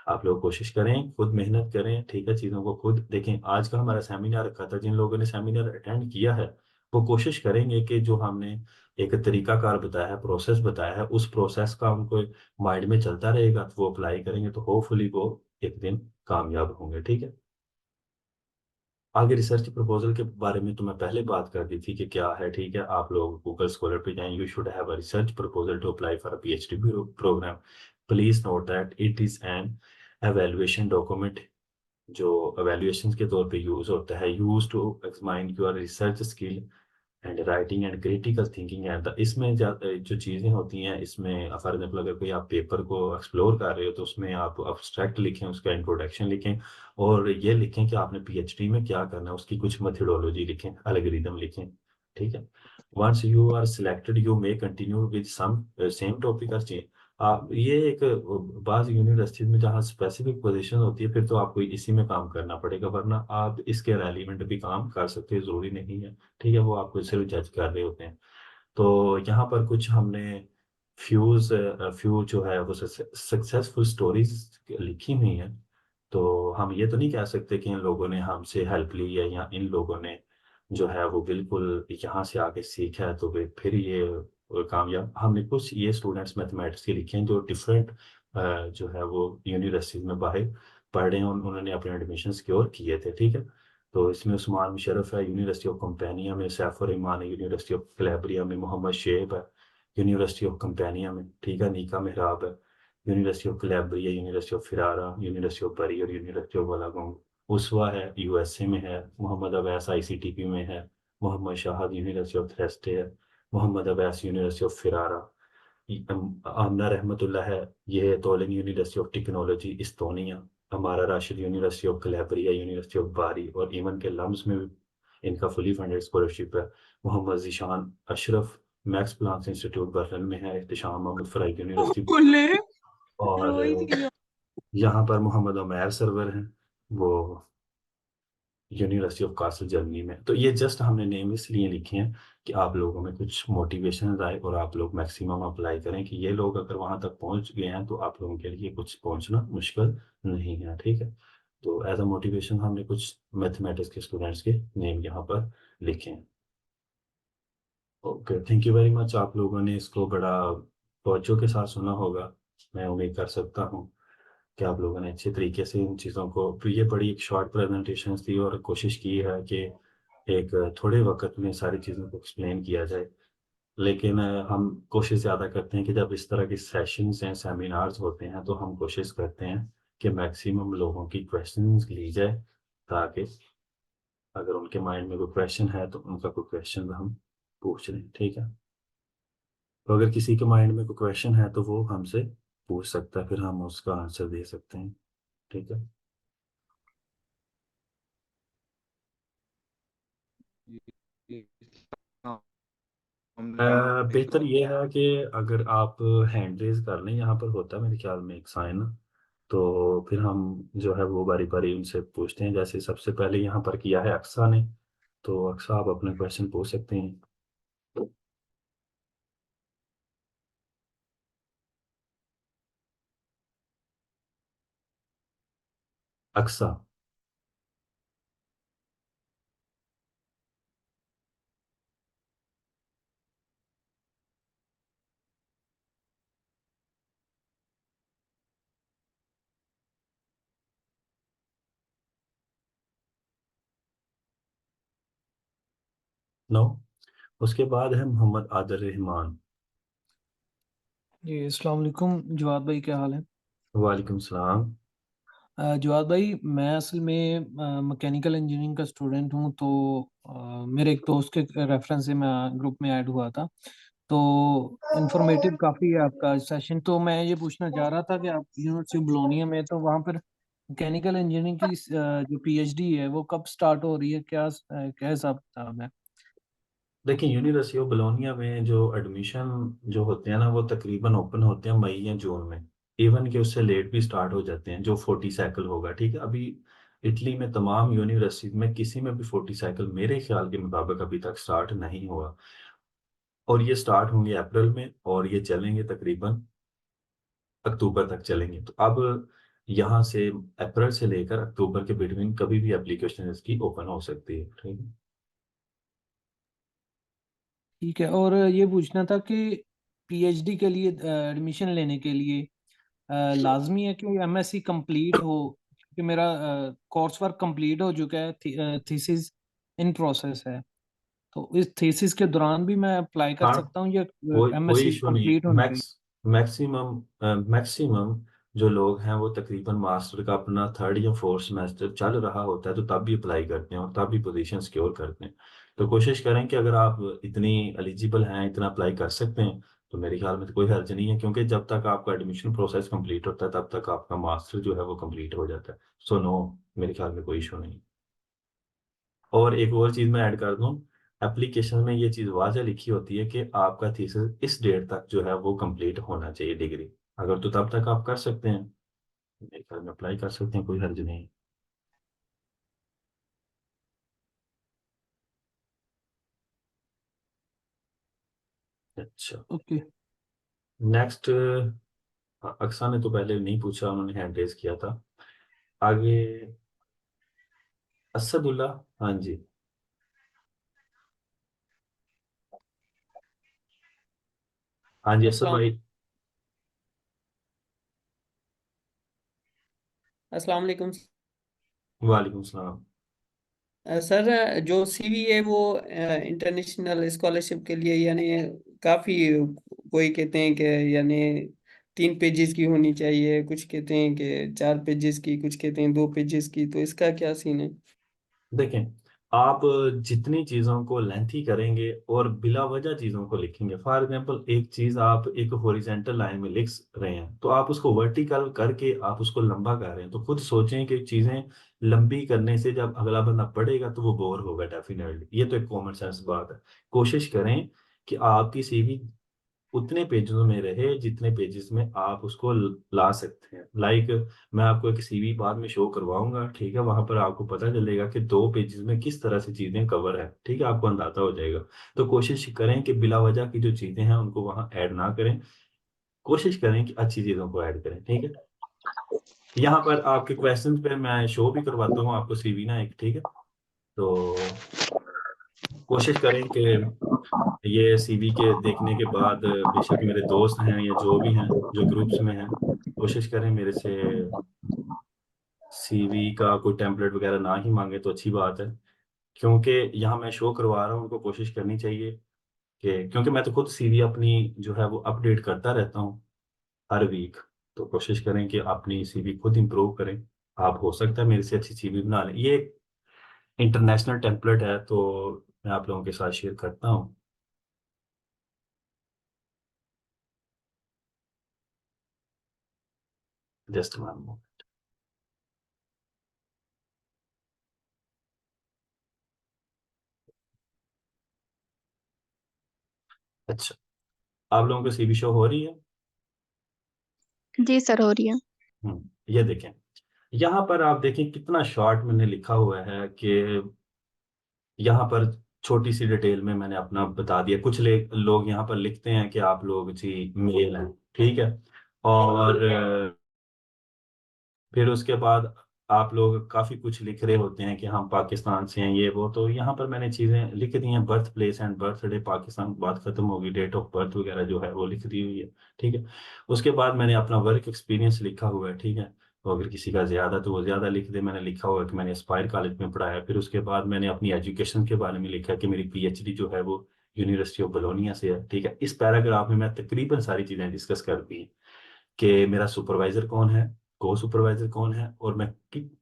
आप लोग कोशिश करें, खुद मेहनत करें, ठीक है, चीज़ों को खुद देखें। आज का हमारा सेमिनार रखा था, जिन लोगों ने सेमिनार अटेंड किया है वो कोशिश करेंगे कि जो हमने एक तरीकाकार बताया है, प्रोसेस बताया है, उस प्रोसेस का उनको माइंड में चलता रहेगा तो वो अप्लाई करेंगे, तो होपफुली वो एक दिन कामयाब होंगे, ठीक है। आगे रिसर्च प्रपोजल के बारे में तो मैं पहले बात कर दी थी कि क्या है, ठीक है। आप लोग गूगल स्कॉलर पे जाएं, you should have a research proposal to apply for a PhD program. Please note that it is an evaluation document, जो एवेल्युएशन के तौर पे यूज होता है, use to examine your research skill and writing and critical thinking and इसमें जो चीज़ें होती हैं इसमें, फॉर एग्जाम्पल अगर कोई आप पेपर को एक्सप्लोर कर रहे हो तो उसमें आप अब्स्ट्रैक्ट लिखें, उसका इंट्रोडक्शन लिखें, और ये लिखें कि आपने पीएचडी में क्या करना है, उसकी कुछ मेथडोलॉजी लिखें, एल्गोरिदम लिखें, ठीक है। Once you are selected you may continue with some same topic और चेंज। आप ये एक बाज़ यूनिवर्सिटीज में जहाँ स्पेसिफिक पोजीशन होती है फिर तो आपको इसी में काम करना पड़ेगा, वरना आप इसके रेलिवेंट भी काम कर सकते हैं, ज़रूरी नहीं है, ठीक है। वो आपको सिर्फ जज कर रहे होते हैं। तो यहाँ पर कुछ हमने फ्यू जो है वो सक्सेसफुल स्टोरीज लिखी हुई हैं। तो हम ये तो नहीं कह सकते कि इन लोगों ने हमसे हेल्प ली है या इन लोगों ने जो है वो बिल्कुल यहाँ से आके सीखा है तो वे फिर ये कामयाब। हमने कुछ ये स्टूडेंट्स मैथमेटिक्स के लिखे हैं जो डिफरेंट जो है वो यूनिवर्सिटीज में बाहर पढ़ रहे हैं, उन्होंने अपने एडमिशन सिक्योर किए थे, ठीक है। तो इसमें उस्मान मुशर्रफ है यूनिवर्सिटी ऑफ कंपेनिया में, सैफुर रहमान है यूनिवर्सिटी ऑफ कलेब्रिया में, मोहम्मद शेब है यूनिवर्सिटी ऑफ कंपेनिया में, ठीक है, नीका मेहराब है University of Calabria, university of Ferrara, University of Bari और यूनिवर्सिटी ऑफ वलागोंग। उसवा है यूएसए में है, मोहम्मद अवैस आईसीटीपी में है, Mohammad Shahid university of Trieste है, Mohammad Awais university of Ferrara, Amna Rahmatullah है, ये है Tallinn university of technology Estonia, हमारा Rashid university of Calabria, university of Bari और ईवन के लम्स में भी इनका फुली फंडेड स्कॉलरशिप है। Mohammad Zeeshan Ashraf Max Planck Institute Berlin में है, इhtisham मोहम्मद फराइक यूनिवर्सिटी। बोले और रोई थी। यहाँ पर मोहम्मद उमैर सरवर हैं, वो यूनिवर्सिटी ऑफ कासल जर्मनी में। तो ये जस्ट हमने नेम इसलिए लिखे हैं कि आप लोगों में कुछ मोटिवेशन आए और आप लोग मैक्सिमम अप्लाई करें कि ये लोग अगर वहाँ तक पहुँच गए हैं तो आप लोगों के लिए कुछ पहुँचना मुश्किल नहीं है, ठीक है। तो एज अ मोटिवेशन हमने कुछ मैथमेटिक्स के स्टूडेंट्स के नेम यहाँ पर लिखे हैं। Okay, thank you very much. आप लोगों ने इसको बड़ा तवज्जो के साथ सुना होगा, मैं उम्मीद कर सकता हूँ कि आप लोगों ने अच्छे तरीके से इन चीज़ों को, तो ये बड़ी एक शॉर्ट प्रेजेंटेशन थी और कोशिश की है कि एक थोड़े वक्त में सारी चीज़ों को एक्सप्लेन किया जाए। लेकिन हम कोशिश ज़्यादा करते हैं कि जब इस तरह के सेशंस हैं, सेमिनार्स होते हैं, तो हम कोशिश करते हैं कि मैक्सिमम लोगों की क्वेश्चंस ली जाए, ताकि अगर उनके माइंड में कोई क्वेश्चन है तो उनका कोई क्वेश्चन हम पूछ लें, ठीक है। तो अगर किसी के माइंड में कोई क्वेश्चन है तो वो हमसे पूछ सकता है, फिर हम उसका आंसर दे सकते हैं, ठीक है। बेहतर ये है कि अगर आप हैंड रेज कर लें, यहाँ पर होता है मेरे ख्याल में एक साइन, तो फिर हम जो है वो बारी बारी उनसे पूछते हैं। जैसे सबसे पहले यहाँ पर किया है अक्सा ने, तो अक्सा आप अपने क्वेश्चन पूछ सकते हैं। अक्सा। नो। उसके बाद है मोहम्मद आदिल रहमान। जी अस्सलाम वालेकुम जवाद भाई, क्या हाल है? वालेकुम सलाम। जवाद भाई, मैं असल में मैकेनिकल इंजीनियरिंग का स्टूडेंट हूँ। तो मेरे एक दोस्त के रेफरेंस से मैं ग्रुप में ऐड हुआ था। तो इंफॉर्मेटिव काफ़ी है आपका सेशन। तो मैं ये पूछना चाह रहा था कि आप यूनिवर्सिटी ऑफ बोलोनिया में, तो वहाँ पर मैकेनिकल इंजीनियरिंग की जो पीएचडी है वो कब स्टार्ट हो रही है, क्या हिसाब किताब है? देखिए, यूनिवर्सिटी ऑफ बोलोनिया में जो एडमिशन जो होते हैं ना, वो तकरीबन ओपन होते हैं मई या जून में। इवन के उससे लेट भी स्टार्ट हो जाते हैं, जो 40 साइकिल होगा। ठीक है, अभी इटली में तमाम यूनिवर्सिटी में किसी में भी 40 साइकिल मेरे ख्याल के मुताबिक अभी तक स्टार्ट नहीं हुआ। और ये स्टार्ट होंगे अप्रैल में और ये चलेंगे तकरीबन अक्टूबर तक चलेंगे। तो अब यहाँ से अप्रैल से लेकर अक्टूबर के बिटवीन कभी भी एप्लीकेशन इसकी ओपन हो सकती है। ठीक है। ठीक है। और ये पूछना था कि पीएचडी के लिए एडमिशन लेने के लिए लाजमी है कि एमएससी कंप्लीट हो? क्योंकि मेरा कोर्स वर्क कंप्लीट हो चुका है, थीसिस इन प्रोसेस है। तो इस थीसिस के दौरान भी मैं अप्लाई कर हाँ, सकता हूँ, या कोई एमएससी इशू नहीं है। कंप्लीट होनी चाहिए? मैक्सिमम मैक्सिमम जो लोग हैं वो तकरीबन मास्टर का अपना थर्ड या फोर्थ सेमेस्टर चल रहा होता है तो तब भी अप्लाई करते हैं और तब भी पोजीशन सिक्योर करते हैं। तो कोशिश करें कि अगर आप इतनी एलिजिबल हैं, इतना अप्लाई कर सकते हैं, तो मेरे ख्याल में तो कोई हर्ज नहीं है, क्योंकि जब तक आपका एडमिशन प्रोसेस कंप्लीट होता है तब तक आपका मास्टर जो है वो कंप्लीट हो जाता है। सो नो, मेरे ख्याल में कोई इशू नहीं। और एक और चीज़ मैं ऐड कर दूं, एप्लीकेशन में ये चीज़ वाज़ह लिखी होती है कि आपका थीसिस इस डेट तक जो है वो कंप्लीट होना चाहिए डिग्री। अगर तो तब तक आप कर सकते हैं, मेरे ख्याल में अप्लाई कर सकते हैं, कोई हर्ज नहीं। अच्छा, ओके। नेक्स्ट। अक्सा ने तो पहले नहीं पूछा, उन्होंने हैंड रेज किया था। आगे असदुल्ला। हाँ जी। हाँ जी, असद अस्सलाम भाई। अस्सलाम वालेकुम। वालेकुम सलाम। सर, जो सीवी है वो इंटरनेशनल स्कॉलरशिप के लिए यानी काफ़ी, कोई कहते हैं कि यानी 3 पेजेस की होनी चाहिए, कुछ कहते हैं कि 4 पेजेस की, कुछ कहते हैं 2 पेजेस की। तो इसका क्या सीन है? देखें, आप जितनी चीज़ों को लेंथी करेंगे और बिला वजह चीज़ों को लिखेंगे, फॉर एग्जांपल एक चीज़ आप एक हॉरिजॉन्टल लाइन में लिख रहे हैं तो आप उसको वर्टिकल करके आप उसको लंबा कर रहे हैं, तो खुद सोचें कि चीज़ें लंबी करने से जब अगला बंदा पढ़ेगा तो वो बोर होगा डेफिनेटली। ये तो एक कॉमन सेंस बात है। कोशिश करें कि आपकी सीवी उतने पेजेस में रहे जितने पेजेस में आप उसको ला सकते हैं। लाइक मैं आपको एक सीवी बाद में शो करवाऊंगा, ठीक है, वहां पर आपको पता चलेगा कि 2 पेजेस में किस तरह से चीजें कवर है। ठीक है, आपको अंदाजा हो जाएगा। तो कोशिश करें कि बिला वजह की जो चीजें हैं उनको वहां ऐड ना करें। कोशिश करें कि अच्छी चीजों को ऐड करें। ठीक है, यहाँ पर आपके क्वेश्चन पे मैं शो भी करवाता हूँ आपको सीवी ना एक। ठीक है, तो कोशिश करें कि ये सीवी के देखने के बाद बेशक मेरे दोस्त हैं या जो भी हैं जो ग्रुप्स में हैं, कोशिश करें मेरे से सीवी का कोई टेम्पलेट वगैरह ना ही मांगे तो अच्छी बात है। क्योंकि यहाँ मैं शो करवा रहा हूँ, उनको कोशिश करनी चाहिए कि, क्योंकि मैं तो खुद सीवी अपनी जो है वो अपडेट करता रहता हूँ हर वीक। तो कोशिश करें कि अपनी सीवी खुद इंप्रूव करें। आप हो सकता है मेरे से अच्छी सीवी बना लें। ये इंटरनेशनल टेम्पलेट है तो मैं आप लोगों के साथ शेयर करता हूँ। Just one. अच्छा, आप लोगों को सीवी शो हो रही है? जी सर, हो रही है। हम्म। ये देखें, यहाँ पर आप देखें कितना शॉर्ट मैंने लिखा हुआ है कि यहाँ पर छोटी सी डिटेल में मैंने अपना बता दिया। कुछ लोग यहाँ पर लिखते हैं कि आप लोग जी मेल हैं, ठीक है, और फिर उसके बाद आप लोग काफ़ी कुछ लिख रहे होते हैं कि हम पाकिस्तान से हैं, ये वो। तो यहाँ पर मैंने चीज़ें लिख दी हैं, birth place and birthday Pakistan, बात खत्म होगी, डेट ऑफ बर्थ वगैरह जो है वो लिख दी हुई है, ठीक है। उसके बाद मैंने अपना वर्क एक्सपीरियंस लिखा हुआ है, ठीक है। तो अगर किसी का ज़्यादा तो वो ज़्यादा लिख दे। मैंने लिखा हुआ है कि मैंने एस्पायर कॉलेज में पढ़ाया। फिर उसके बाद मैंने अपनी एजुकेशन के बारे में लिखा कि मेरी पीएचडी जो है वो यूनिवर्सिटी ऑफ बोलोनिया से है, ठीक है। इस पैराग्राफ में मैं तकरीबन सारी चीज़ें डिस्कस कर दी हैं कि मेरा सुपरवाइजर कौन है, को सुपरवाइजर कौन है, और मैं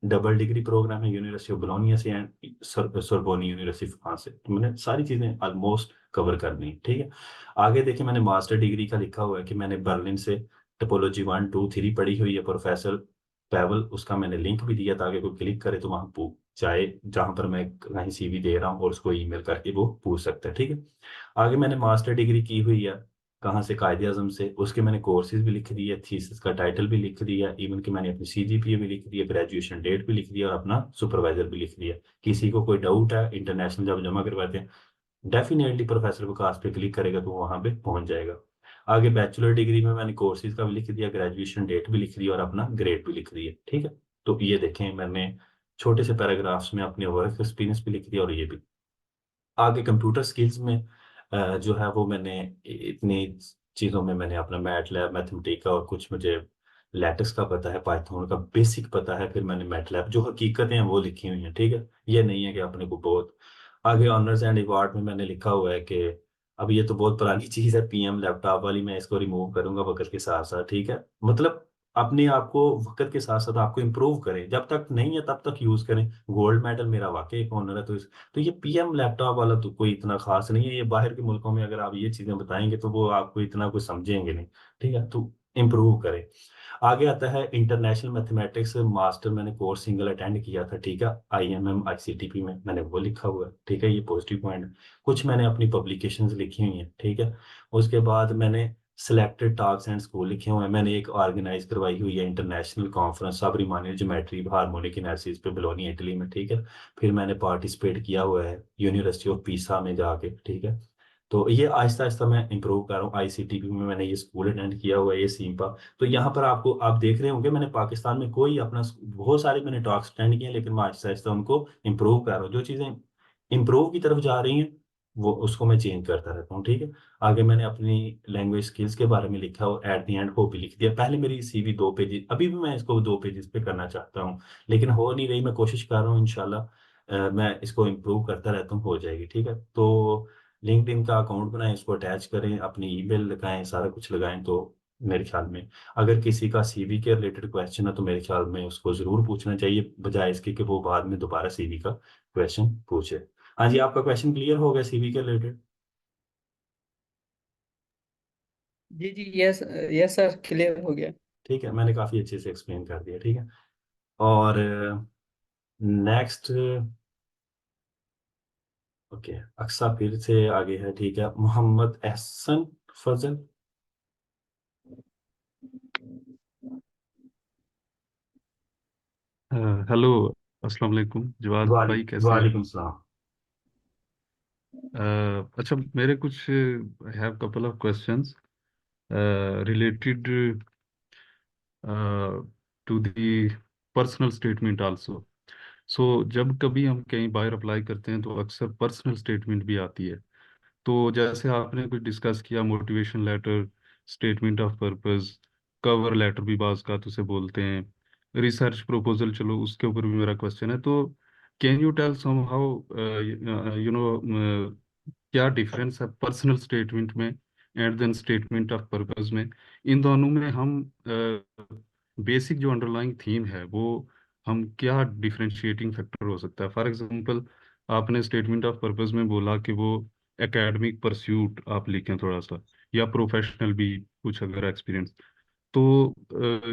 डबल डिग्री प्रोग्राम है यूनिवर्सिटी ऑफ बोलोनिया से एंड सोरबोनी यूनिवर्सिटी फ्रांस से। तो मैंने सारी चीज़ें ऑलमोस्ट कवर कर दी, ठीक है। आगे देखिए, मैंने मास्टर डिग्री का लिखा हुआ है कि मैंने बर्लिन से टोपोलॉजी 1 2 3 पढ़ी हुई है, प्रोफेसर पेवल। उसका मैंने लिंक भी दिया ताकि कोई क्लिक करे तो वहाँ जाए जहाँ पर मैं कहीं सीवी दे रहा हूँ, और उसको ईमेल करके वो पूछ सकता है, ठीक है। आगे मैंने मास्टर डिग्री की हुई है कहाँ से, कायदे आजम से। उसके मैंने कोर्सेज भी लिख दिए, थीसिस का टाइटल भी लिख दिया, इवन कि मैंने अपनी सीजीपीए भी लिख दिया, ग्रेजुएशन डेट भी लिख दिया, और अपना सुपरवाइजर भी लिख दिया। किसी को कोई डाउट है, इंटरनेशनल जब जमा करवाते हैं, डेफिनेटली प्रोफेसर विकास पे क्लिक करेगा तो वो वहाँ पे पहुंच जाएगा। आगे बैचलर डिग्री में मैंने कोर्सेज का भी लिख दिया, ग्रेजुएशन डेट भी लिख दिया, और अपना ग्रेड भी लिख दिया, ठीक है। तो ये देखें, मैंने छोटे से पैराग्राफ्स में अपने वर्क एक्सपीरियंस भी लिख दिया, और ये भी। आगे कंप्यूटर स्किल्स में जो है वो मैंने इतनी चीज़ों में मैंने अपना मैटलैब, मैथमेटिका, और कुछ मुझे लैटिस का पता है, पाइथन का बेसिक पता है। फिर मैंने मैटलैब जो हकीकतें हैं वो लिखी हुई हैं, ठीक है। ये नहीं है कि अपने को बहुत। आगे ऑनर्स एंड अवार्ड में मैंने लिखा हुआ है कि अब ये तो बहुत पुरानी चीज़ है, पीएम लैपटॉप वाली, मैं इसको रिमूव करूंगा वक्त के साथ साथ, ठीक है। मतलब अपने आप को वक्त के साथ साथ आपको इम्प्रूव करें, जब तक नहीं है तब तक यूज करें। गोल्ड मेडल मेरा वाकई एक ऑनर है। तो ये पीएम लैपटॉप वाला तो कोई इतना खास नहीं है। ये बाहर के मुल्कों में अगर आप ये चीजें बताएंगे तो वो आपको इतना कुछ समझेंगे नहीं, ठीक है। तो इम्प्रूव करें। आगे आता है इंटरनेशनल मैथमेटिक्स मास्टर, मैंने कोर्स सिंगल अटेंड किया था, ठीक है। आईएमएम आईसीटीपी में मैंने वो लिखा हुआ है, ठीक है। ये पॉजिटिव पॉइंट है। कुछ मैंने अपनी पब्लिकेशंस लिखी हुई हैं, ठीक है। उसके बाद मैंने सिलेक्टेड टॉक्स एंड स्कूल लिखे हुए हैं। मैंने एक ऑर्गेनाइज करवाई हुई है international conference sub Riemannian geometry harmonic analysis पे बोलोनी इटली में, ठीक है। फिर मैंने पार्टिसिपेट किया हुआ है यूनिवर्सिटी ऑफ पीसा में जाके, ठीक है। तो ये आहिस्ता आहिस्ता मैं इंप्रूव कर रहा हूँ। आईसीटीपी में मैंने ये स्कूल अटेंड किया हुआ है, ये सीम्पा। तो यहाँ पर आपको आप देख रहे होंगे मैंने पाकिस्तान में कोई अपना बहुत सारे मैंने टॉक्स अटेंड किए हैं, लेकिन मैं आहिस्ता आहिस्ता उनको इम्प्रूव कर रहा हूँ। जो चीज़ें इम्प्रूव की तरफ जा रही हैं वो उसको मैं चेंज करता रहता हूँ, ठीक है। आगे मैंने अपनी लैंग्वेज स्किल्स के बारे में लिखा और एट द एंड वो भी लिख दिया। पहले मेरी सीवी 2 पेजेस, अभी भी मैं इसको 2 पेजेस पे करना चाहता हूँ, लेकिन हो नहीं रही। मैं कोशिश कर रहा हूँ, इंशाल्लाह मैं इसको इम्प्रूव करता रहता हूँ, हो जाएगी, ठीक है। तो लिंक्डइन का अकाउंट बनाएं, इसको अटैच करें, अपनी ईमेल लगाएं, सारा कुछ लगाएं। तो मेरे ख्याल में अगर किसी का सीवी के रिलेटेड क्वेश्चन है तो मेरे ख्याल में उसको ज़रूर पूछना चाहिए, बजाय इसके कि वो बाद में दोबारा सीवी का क्वेश्चन पूछे। हाँ जी, आपका क्वेश्चन क्लियर हो गया सीवी के रिलेटेड? जी जी, यस यस सर, क्लियर हो गया। ठीक है, मैंने काफ़ी अच्छे से एक्सप्लेन कर दिया, ठीक है। और नेक्स्ट, ओके, अक्सा फिर से आगे है, ठीक है। मोहम्मद एहसन फजल। हेलो, अस्सलाम वालेकुम जवाद भाई, कैसे हैं? वालेकुम सलाम। अच्छा, मेरे कुछ have couple of questions related to the personal statement also. So जब कभी हम कहीं बाहर अप्लाई करते हैं तो अक्सर पर्सनल स्टेटमेंट भी आती है। तो जैसे आपने कुछ डिस्कस किया, motivation letter, statement of purpose, cover letter भी बाज का उसे बोलते हैं, रिसर्च प्रपोजल, चलो उसके ऊपर भी मेरा क्वेश्चन है। तो can you tell some how you know क्या डिफरेंस है पर्सनल स्टेटमेंट में and then statement of purpose में? इन दोनों में हम बेसिक जो अंडरलाइंग थीम है वो हम क्या डिफरेंशिएटिंग फैक्टर हो सकता है? फॉर एग्जांपल, आपने स्टेटमेंट ऑफ पर्पस में बोला कि वो एकेडमिक परस्यूट आप लिखें थोड़ा सा, या प्रोफेशनल भी कुछ अगर एक्सपीरियंस। तो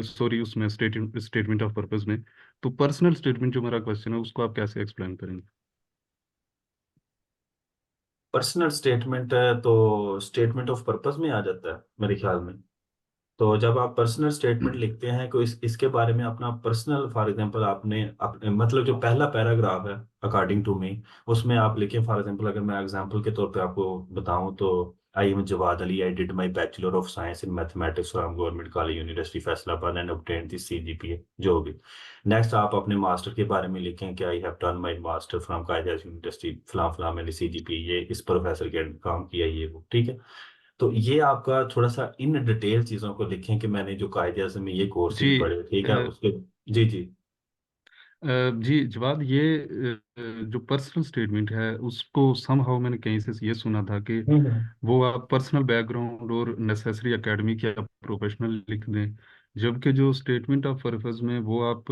सॉरी, उसमें स्टेटमेंट ऑफ पर्पस में, तो पर्सनल स्टेटमेंट जो मेरा क्वेश्चन है उसको आप कैसे एक्सप्लेन करेंगे? पर्सनल स्टेटमेंट है तो स्टेटमेंट ऑफ पर्पस में आ जाता है मेरे ख्याल में। तो जब आप पर्सनल स्टेटमेंट लिखते हैं तो इसके बारे में अपना पर्सनल, फॉर एग्जांपल आपने मतलब जो पहला पैराग्राफ है अकॉर्डिंग टू मी, उसमें आप लिखें, फॉर एग्जांपल अगर मैं एग्जांपल के तौर पे आपको बताऊं तो I am Jawad Ali, I did my bachelor of science in mathematics from government college university Faisalabad and obtained this CGPA, जो भी। नेक्स्ट आप अपने मास्टर के बारे में लिखें कि I have done my master from Quaid university फलां फलां, मैंने सीजीपीए ये इस प्रोफेसर के काम किया, ये वो, ठीक है। तो ये आपका थोड़ा सा इन डिटेल चीजों को लिखें कि मैंने जो कायदे आज़म में ये जी कोर्सेज पढ़े, ठीक है, उसके। जी जी। जी जवाब, ये जो पर्सनल स्टेटमेंट है उसको समहाउ मैंने कहीं से ये सुना था कि हम्म। वो आप पर्सनल बैकग्राउंड और नेसेसरी एकेडमिक या प्रोफेशनल लिख दें, जबकि जो स्टेटमेंट ऑफ पर्पस में वो आप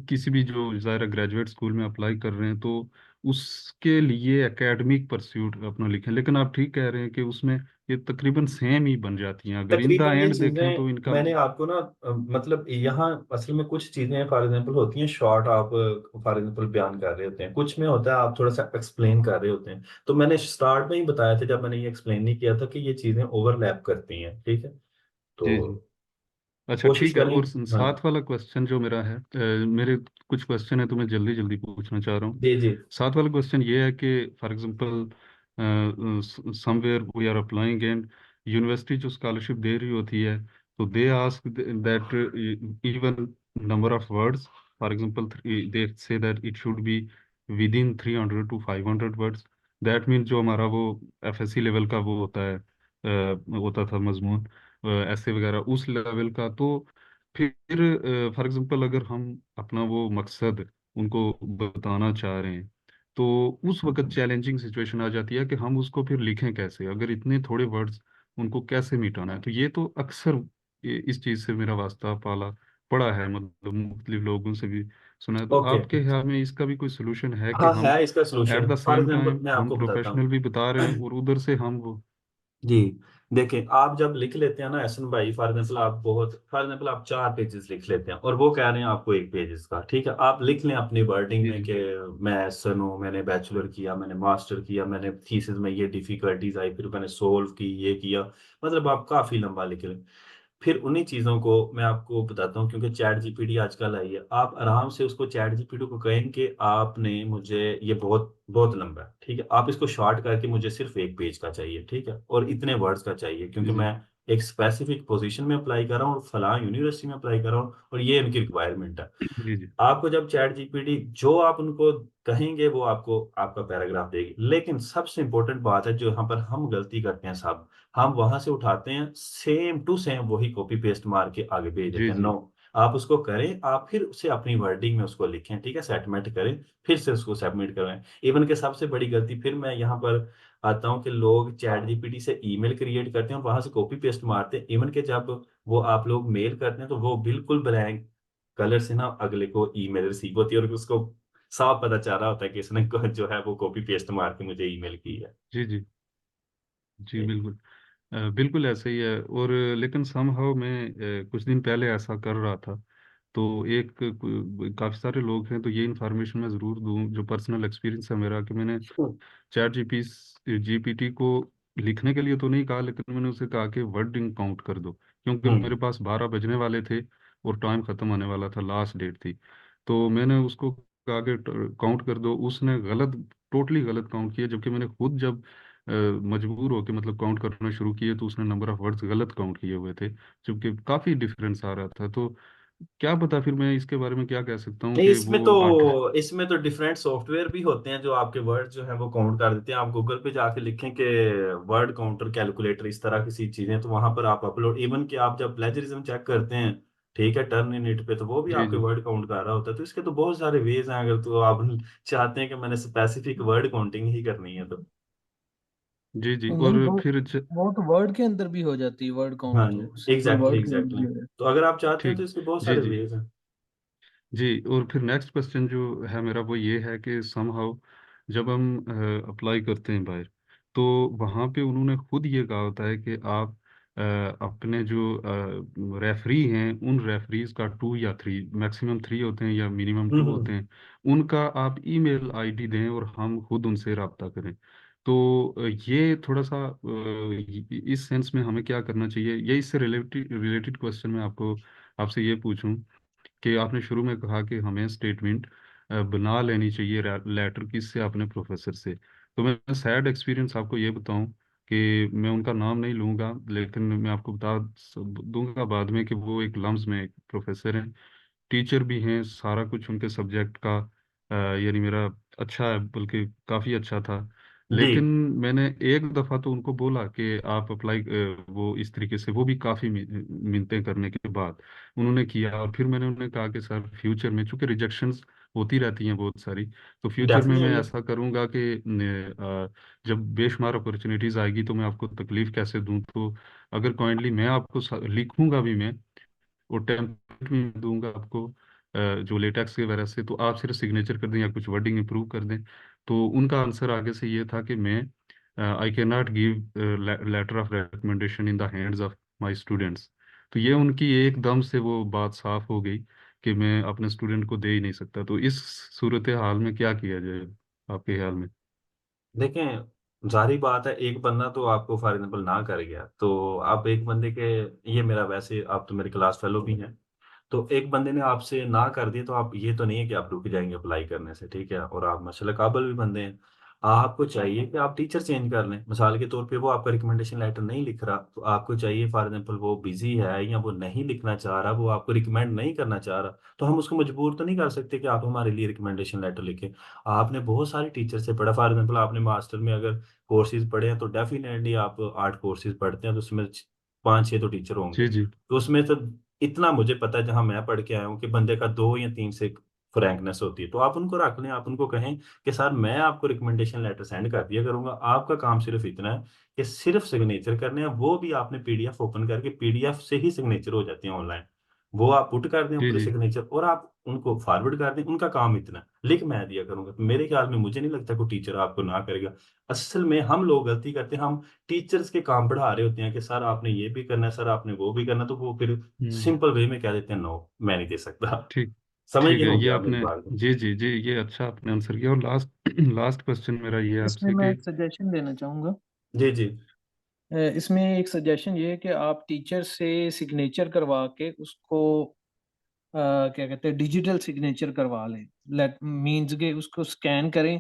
किसी भी जो ज़ाहिर ग्रेजुएट स्कूल में अप्लाई कर रहे हैं तो उसके लिए एकेडमिक परस्यूट अपना लिखें। लेकिन आप ठीक कह रहे हैं कि उसमें ये तकरीबन सेम ही बन जाती हैं, अगर इन द तकरीबन ये एंड देखें तो चीजें इनका। मैंने आपको ना मतलब यहाँ असल में कुछ चीजें फॉर एग्जांपल होती हैं शॉर्ट, आप फॉर एग्जांपल बयान कर रहे होते हैं, कुछ में होता है आप थोड़ा सा एक्सप्लेन कर रहे होते हैं। तो मैंने स्टार्ट में ही बताया था जब मैंने ये एक्सप्लेन नहीं किया था कि ये चीजें ओवरलैप करती हैं, ठीक है। तो जी जी, अच्छा कोशिश ठीक है। करें। और हाँ। साथ वाला क्वेश्चन जो मेरा है, मेरे कुछ क्वेश्चन है तो मैं जल्दी जल्दी पूछना चाह रहा हूँ। जी जी। साथ वाला क्वेश्चन ये है कि for example somewhere we are applying and university जो स्कॉलरशिप दे रही होती है, तो they ask that even number of words, for example they say that it should be within 300 to 500 words. That means जो हमारा वो एफएससी लेवल का वो होता है, होता था मजमून, ऐसे वगैरह उस लेवल का। तो फिर फॉर एग्जांपल अगर हम अपना वो मकसद उनको बताना चाह रहे हैं तो उस वक्त चैलेंजिंग सिचुएशन आ जाती है कि हम उसको फिर लिखें कैसे, अगर इतने थोड़े वर्ड्स उनको कैसे मिटाना है। तो ये तो अक्सर इस चीज़ से मेरा वास्ता पाला पड़ा है, मतलब मुख्तलिफ लोगों से भी सुना है। तो ओके। आपके ख्याल में इसका भी कोई सोल्यूशन है कि हाँ हम है इसका at solution, the for same example time मैं हम आपको बताता प्रोफेशनल हूँ। भी बता रहे हैं और उधर से हम वो। जी। देखिए आप जब लिख लेते हैं ना एहसन भाई, फॉर एग्जाम्पल आप बहुत, फॉर एग्जाम्पल आप 4 पेजेस लिख लेते हैं और वो कह रहे हैं आपको 1 पेजेस का, ठीक है, आप लिख लें अपनी वर्डिंग जी में जी कि मैं एहसन हूँ, मैंने बैचलर किया, मैंने मास्टर किया, मैंने थीसिस में ये डिफिकल्टीज आई, फिर मैंने सोल्व की, ये किया, मतलब आप काफी लंबा लिख लें। फिर उन्हीं चीज़ों को मैं आपको बताता हूँ, क्योंकि चैट जीपीटी आजकल आई है, आप आराम से उसको चैट जीपीटी को कहें कि आपने मुझे, ये बहुत बहुत लंबा है, ठीक है, आप इसको शॉर्ट करके मुझे सिर्फ 1 पेज का चाहिए, ठीक है, और इतने वर्ड्स का चाहिए, क्योंकि जी जी मैं एक स्पेसिफिक पोजीशन में अप्लाई कर रहा हूँ और फलां यूनिवर्सिटी में अप्लाई कर रहा हूँ और ये इनकी रिक्वायरमेंट है। जी जी आपको जब चैट जीपीटी जो आप उनको कहेंगे वो आपको आपका पैराग्राफ देगी। लेकिन सबसे इंपॉर्टेंट बात है जो यहाँ पर हम गलती करते हैं सब, हम वहां से उठाते हैं सेम टू सेम वही कॉपी पेस्ट मार के आगे भेज जी देते हैं। जी नो, आप उसको करें, आप फिर उसे अपनी वर्डिंग में उसको लिखें, ठीक है, सेटमेंट करें, फिर से उसको सबमिट करवाएं। इवन के सबसे बड़ी गलती फिर मैं यहाँ पर आता हूँ कि लोग चैट जीपीटी से ईमेल क्रिएट करते हैं और वहां से कॉपी पेस्ट मारते हैं। इवन के जब वो आप लोग मेल करते हैं तो वो बिल्कुल ब्लैंक कलर से ना अगले को ईमेल रिसीव होती है और उसको साफ पता चल रहा होता है कि इसने जो है वो कॉपी पेस्ट मार के मुझे ईमेल की है। जी जी जी जी। बिल्कुल। बिल्कुल ऐसे ही है। और लेकिन समहाउ मैं कुछ दिन पहले ऐसा कर रहा था, तो एक काफ़ी सारे लोग हैं, तो ये इन्फॉर्मेशन मैं ज़रूर दूं जो पर्सनल एक्सपीरियंस है मेरा, कि मैंने हम्म। चैट जीपीटी को लिखने के लिए तो नहीं कहा, लेकिन मैंने उसे कहा कि वर्डिंग काउंट कर दो, क्योंकि हम्म। मेरे पास 12 बजने वाले थे और टाइम ख़त्म होने वाला था, लास्ट डेट थी। तो मैंने उसको कहा कि काउंट कर दो, उसने गलत, टोटली गलत काउंट किया, जबकि मैंने खुद जब मजबूर होकर मतलब काउंट करना शुरू किए तो उसने नंबर ऑफ वर्ड्स गलत काउंट किए हुए थे, जबकि काफ़ी डिफरेंस आ रहा था। तो क्या पता, फिर मैं इसके बारे में क्या कह सकता हूँ नहीं, कि इसमें तो वो आगे। डिफरेंट सॉफ्टवेयर भी होते हैं जो आपके वर्ड जो है वो काउंट कर देते हैं। आप गूगल पे जाके लिखें कि वर्ड काउंटर कैलकुलेटर, इस तरह किसी चीजें, तो वहां पर आप अपलोड, इवन कि आप जब प्लेजरिज्म चेक करते हैं, ठीक है, टर्न इन इट पे, तो वो भी जी आपके जी वर्ड काउंट कर रहा होता है। तो इसके तो बहुत सारे वेज हैं, अगर तो आप चाहते हैं कि मैंने स्पेसिफिक वर्ड काउंटिंग ही करनी है तो। जी जी। नहीं, और तो फिर वो तो वर्ड के अंदर भी हो जाती है, वर्ड हाँ, काउंट तो सिंपल एग्जैक्टली वर्ड के अंदर एग्जैक्टली। भी हो जाती तो अगर आप चाहते हैं तो ठीक। इसके बहुत जी सारे जी वेज हैं। जी। और फिर नेक्स्ट क्वेश्चन जो है मेरा वो ये है कि समहाउ जब हम अप्लाई करते हैं बाहर, तो वहाँ पे उन्होंने खुद ये कहा होता है कि आप अपने जो रेफरी हैं उन रेफरीज का 2 या 3, मैक्सिमम 3 होते हैं या मिनिमम 2 होते हम्म। हैं, उनका आप ईमेल आईडी दें और हम खुद उनसे रब्ता करें। तो ये थोड़ा सा इस सेंस में हमें क्या करना चाहिए, ये इससे रिलेटेड रिलेटेड क्वेश्चन मैं आपसे ये पूछूं कि आपने शुरू में कहा कि हमें स्टेटमेंट बना लेनी चाहिए लेटर किससे, अपने प्रोफेसर से। तो मैं सैड एक्सपीरियंस आपको ये बताऊं कि मैं उनका नाम नहीं लूंगा, लेकिन मैं आपको बता दूंगा बाद में कि वो एक लम्स में एक प्रोफेसर हैं, टीचर भी हैं, सारा कुछ उनके सब्जेक्ट का यानी मेरा अच्छा है, बल्कि काफ़ी अच्छा था। जी लेकिन मैंने एक दफ़ा तो उनको बोला कि आप अप्लाई, वो इस तरीके से, वो भी काफ़ी मिन्नतें करने के बाद उन्होंने किया। और फिर मैंने उन्हें कहा कि सर फ्यूचर में, चूंकि रिजेक्शंस होती रहती हैं बहुत सारी, तो फ्यूचर में मैं डेफिनेटली। ऐसा करूंगा कि जब बेशुमार अपॉर्चुनिटीज़ आएगी तो मैं आपको तकलीफ कैसे दूं। तो अगर काइंडली मैं आपको लिखूंगा भी मैं, और टेम्पलेट भी दूंगा आपको जो लेटेक्स के वजह से, तो आप सिर्फ सिग्नेचर कर दें या कुछ वर्डिंग इंप्रूव कर दें। तो उनका आंसर आगे से ये था कि मैं I can not give letter of recommendation in the hands of my students. तो ये उनकी एकदम से वो बात साफ हो गई कि मैं अपने स्टूडेंट को दे ही नहीं सकता। तो इस सूरत हाल में क्या किया जाए आपके ख्याल में? देखें, जाहिर बात है, एक बंदा तो आपको फॉर एग्जाम्पल ना कर गया, तो आप एक बंदे के, ये मेरा वैसे, आप तो मेरे क्लास फेलो भी हैं, तो एक बंदे ने आपसे ना कर दी तो आप, ये तो नहीं है कि आप रुक जाएंगे अप्लाई करने से, ठीक है, और आप माशाल्लाह काबिल भी बंदे हैं। आपको चाहिए कि आप टीचर चेंज कर लें। मिसाल के तौर पे वो आपका रिकमेंडेशन लेटर नहीं लिख रहा, तो आपको चाहिए फॉर एग्जाम्पल वो बिजी है या वो नहीं लिखना चाह रहा, वो आपको रिकमेंड नहीं करना चाह रहा, तो हम उसको मजबूर तो नहीं कर सकते कि आप हमारे लिए रिकमेंडेशन लेटर लिखें। आपने बहुत सारे टीचर से पढ़ा, फॉर एग्जाम्पल आपने मास्टर में अगर कोर्सेज पढ़े हैं तो डेफिनेटली आप 8 कोर्सेज पढ़ते हैं, तो उसमें 5-6 तो टीचर होंगे। जी जी। तो उसमें तो इतना मुझे पता है, जहां मैं पढ़ के आया हूँ, कि बंदे का 2 या 3 से फ्रैंकनेस होती है। तो आप उनको रख लें, आप उनको कहें कि सर मैं आपको रिकमेंडेशन लेटर सेंड कर दिया करूंगा, आपका काम सिर्फ इतना है कि सिर्फ सिग्नेचर करने हैं, वो भी आपने पीडीएफ ओपन करके, पीडीएफ से ही सिग्नेचर हो जाते हैं ऑनलाइन, वो आप पुट कर दें जी ऊपर जी। सिग्नेचर, और आप उनको फॉरवर्ड कर दें। उनका काम इतना है, लिख मैं दिया करूंगा। तो मेरे ख्याल में, मुझे नहीं लगता कोई टीचर आपको ना करेगा। असल में हम लोग गलती करते हैं, हम टीचर्स के काम बढ़ा रहे होते हैं कि सर आपने ये भी करना है, सर आपने वो भी करना है, तो वो फिर हम्म। सिंपल वे में कह देते हैं नो मैं नहीं दे सकता। ठीक। समझ ठीक गए है, होंगे ये आप मेरी आपने, बात को। जी जी जी, ये अच्छा आपने आंसर किया। और लास्ट लास्ट क्वेश्चन मेरा ये है इसमें आपसे मैं कि, एक सजेशन देना चाहूँगा। जी जी। इसमें एक सजेशन ये है कि आप टीचर से सिग्नेचर करवा के उसको क्या कहते हैं, डिजिटल सिग्नेचर करवा लें। लेट मीन्स के उसको स्कैन करें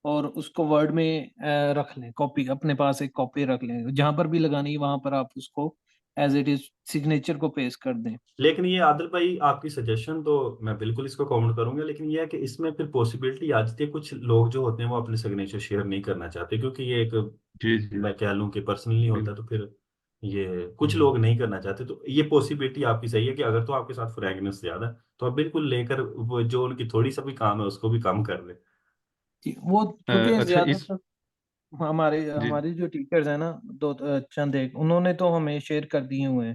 और उसको वर्ड में रख लें, कॉपी अपने पास एक कॉपी रख लें, जहां पर भी लगानी है वहां पर आप उसको एज इट इज सिग्नेचर को पेस्ट कर दें। लेकिन ये आदिल भाई, आपकी सजेशन तो मैं बिल्कुल इसको काउंट करूंगा, लेकिन ये है कि इसमें फिर पॉसिबिलिटी आ जाती है, कुछ लोग जो होते हैं वो अपने सिग्नेचर शेयर नहीं करना चाहते, क्योंकि ये एक, जी जी, मैं कह लूं कि पर्सनली होता, बिल्कुल। तो फिर ये कुछ हम्म। लोग नहीं करना चाहते। तो ये पॉसिबिलिटी आपकी सही है कि अगर तो आपके साथ फ्रैगनेंस ज्यादा है, तो आप बिल्कुल लेकर वो जो उनकी थोड़ी सा भी काम है उसको भी कम कर दें। वो क्योंकि अच्छा इस, ज्यादातर हमारे जी हमारी जो टीचर्स हैं ना, दो चंद एक उन्होंने तो हमें शेयर कर दिए हुए हैं।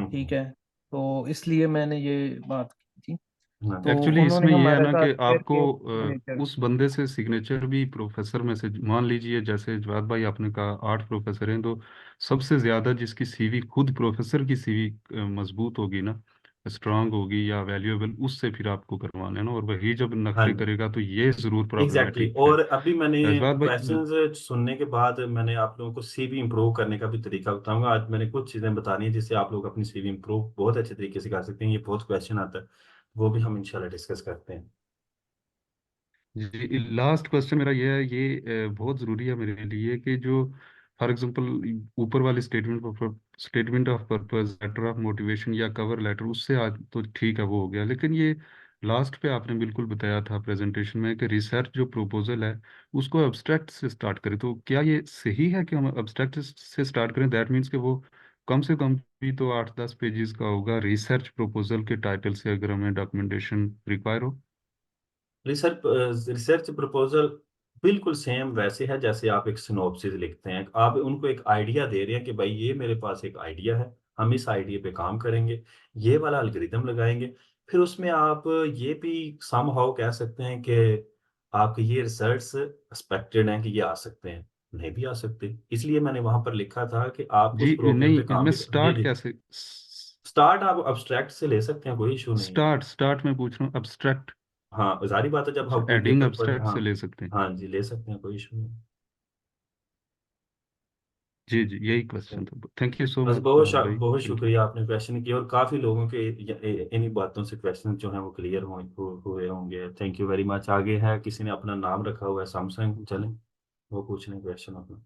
ठीक हम्म। है, तो इसलिए मैंने ये बात की थी। हाँ। तो एक्चुअली उन्होंने इसमें ये है हमारे ना साथ कि शेयर आपको किए सिग्नेचर। उस बंदे से सिग्नेचर भी, प्रोफेसर में से मान लीजिए जैसे जवाद भाई आपने कहा 8 प्रोफेसर हैं, तो सबसे ज्यादा जिसकी सीवी, खुद प्रोफेसर की सीवी मजबूत होगी ना, स्ट्रांग होगी या वैल्यूएबल, उससे फिर आपको करवाना है ना। और वही जब हाँ नखरे जी, करेगा तो ये जरूर एग्जैक्टली प्रॉब्लमेटिक है। और अभी मैंने जवाद भाई, क्वेश्चंस सुनने के बाद मैंने आप लोगों को सीवी इंप्रूव करने का भी तरीका बताऊंगा। आज मैंने कुछ चीजें बतानी है जिससे आप लोग अपनी सीवी इंप्रूव बहुत अच्छे तरीके से कर सकते हैं। ये बहुत क्वेश्चन आता है, वो भी हम इंशाल्लाह डिस्कस करते हैं। जी लास्ट क्वेश्चन मेरा ये है, ये बहुत ज़रूरी है मेरे लिए कि जो फॉर एग्जांपल ऊपर वाले statement of purpose, letter of motivation या कवर लेटर, उससे आज तो ठीक है, वो हो गया। लेकिन ये लास्ट पे आपने बिल्कुल बताया था प्रेजेंटेशन में कि रिसर्च जो प्रपोजल है उसको एब्स्ट्रैक्ट से स्टार्ट करें। तो क्या ये सही है कि हम एब्स्ट्रैक्ट से स्टार्ट करें? दैट मीन्स कि वो कम से कम भी तो 8-10 पेजेस का होगा रिसर्च प्रपोजल के टाइटल से, अगर हमें डॉक्यूमेंटेशन रिक्वायर हो। रिसर्च प्रपोजल बिल्कुल सेम वैसे है जैसे आप एक सिनॉप्सिस लिखते हैं। आप उनको एक आइडिया दे रहे हैं कि भाई ये मेरे पास एक आइडिया है, हम इस आइडिया पे काम करेंगे, ये वाला एल्गोरिदम लगाएंगे। फिर उसमें आप ये भी समहाउ कह सकते हैं कि आपके ये रिजल्ट्स एक्सपेक्टेड हैं कि ये आ सकते हैं, नहीं भी आ सकते। इसलिए मैंने वहां पर लिखा था कि आप उस जी प्रॉब्लम पे नहीं, काम मैं भी जी स्टार्ट जी। कैसे, स्टार्ट आप अब्स्ट्रैक्ट से ले सकते हैं, कोई इशू नहीं है। स्टार्ट स्टार्ट में पूछ रहा हूँ, एब्स्ट्रैक्ट। हाँ, जारी बात है, जब अच्छा, हम कोई एडिंग पेपर पढ़, एब्स्ट्रैक्ट हाँ। से ले सकते हैं। हाँ जी, ले सकते हैं, कोई इशू नहीं। जी जी, यही क्वेश्चन था। थैंक यू सो बस मच बहुत जवाद भाई, बहुत थैंक यू। शुक्रिया आपने क्वेश्चन किया और काफी लोगों के इन्हीं बातों से क्वेश्चन जो हैं वो क्लियर हुए होंगे। Thank you very much. आगे है किसी ने अपना नाम रखा हुआ है सैमसंग, चलें वो पूछ लें क्वेश्चन अपना।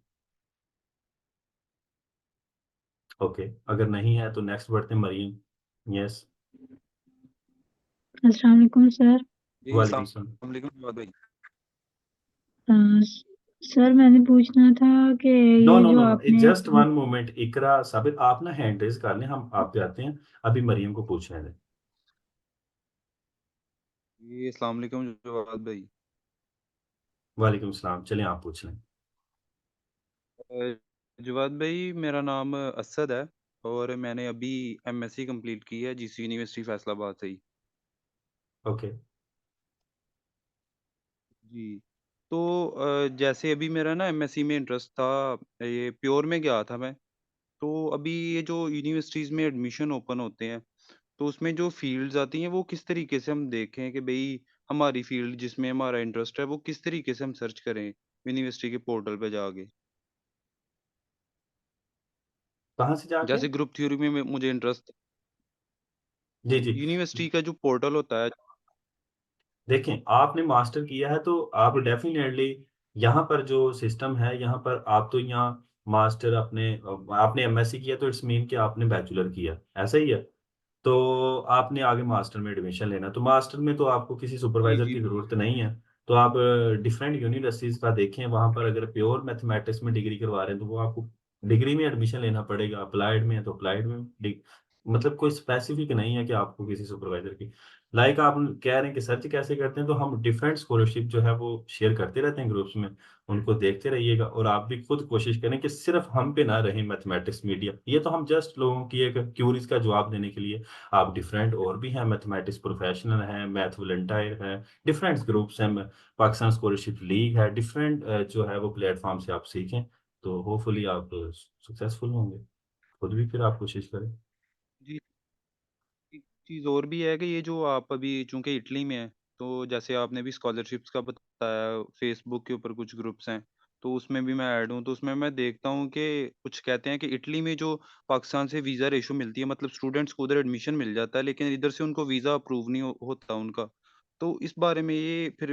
ओके, अगर नहीं है तो नेक्स्ट बढ़ते हैं मरियम। यस। अस्सलाम वालेकुम सर। जी वालेकुम अस्सलाम सलाम। वालेकुम जवाद भाई। सर मैंने पूछना था कि नो ये नो जो नो नो, आपने जस्ट वन मोमेंट। इकरा साबिर आप ना हैंड रेज कर लें, हम आप पे आते हैं। अभी मरियम को पूछने दें। जी अस्सलाम वालेकुम जवाद भाई। वालेकुम सलाम, चलें आप पूछ लें। जवाद भाई मेरा नाम असद है और मैंने अभी एमएससी कंप्लीट की है जीसी यूनिवर्सिटी फैसलाबाद से ही। ओके। जी। तो जैसे अभी मेरा ना एमएससी में इंटरेस्ट था, ये प्योर में गया था मैं। तो अभी ये जो यूनिवर्सिटीज़ में एडमिशन ओपन होते हैं, तो उसमें जो फ़ील्ड्स आती हैं वो किस तरीके से हम देखें कि भई हमारी फ़ील्ड जिसमें हमारा इंटरेस्ट है वो किस तरीके से हम सर्च करें यूनिवर्सिटी के पोर्टल पे जाके? कहाँ से जाके? जैसे ग्रुप थ्योरी में मुझे इंटरेस्ट, जी जी। यूनिवर्सिटी का जो पोर्टल होता है। देखें, आपने मास्टर किया है तो आप डेफिनेटली यहाँ पर जो सिस्टम है, यहाँ पर आप तो यहाँ मास्टर आपने एमएससी किया तो इट्स मीन कि आपने बैचलर किया, ऐसा ही है। तो आपने आगे मास्टर में एडमिशन लेना, तो मास्टर में तो आपको किसी जी, सुपरवाइजर जी। की ज़रूरत नहीं है। तो आप डिफरेंट यूनिवर्सिटीज़ का देखें, वहाँ पर अगर प्योर मैथमेटिक्स में डिग्री करवा रहे हैं तो वो आपको डिग्री में एडमिशन लेना पड़ेगा। अप्लाइड में है तो अप्लाइड में मतलब कोई स्पेसिफिक नहीं है कि आपको किसी सुपरवाइजर की। लाइक आप कह रहे हैं कि सर्च कैसे करते हैं, तो हम डिफरेंट स्कॉलरशिप जो है वो शेयर करते रहते हैं ग्रुप्स में, उनको देखते रहिएगा और आप भी खुद कोशिश करें कि सिर्फ हम पे ना रहे मैथमेटिक्स मीडिया। ये तो हम जस्ट लोगों की एक क्यूरीज का जवाब देने के लिए। आप डिफरेंट और भी हैं, मैथमेटिक्स प्रोफेशनल हैं, मैथ वॉलंटियर हैं, डिफरेंट ग्रुप्स हैं, पाकिस्तान स्कॉलरशिप लीग है, डिफरेंट जो है वो प्लेटफॉर्म से आप सीखें तो होपफुली आप सक्सेसफुल होंगे। खुद भी फिर आप कोशिश करें। जी, एक चीज़ और भी है कि ये जो आप अभी चूँकि इटली में हैं, तो जैसे आपने भी स्कॉलरशिप्स का बताया, फ़ेसबुक के ऊपर कुछ ग्रुप्स हैं, तो उसमें भी मैं ऐड हूँ। तो उसमें मैं देखता हूँ कि कुछ कहते हैं कि इटली में जो पाकिस्तान से वीज़ा रेश्यो मिलती है, मतलब स्टूडेंट्स को उधर एडमिशन मिल जाता है, लेकिन इधर से उनको वीज़ा अप्रूव नहीं होता उनका। तो इस बारे में ये फिर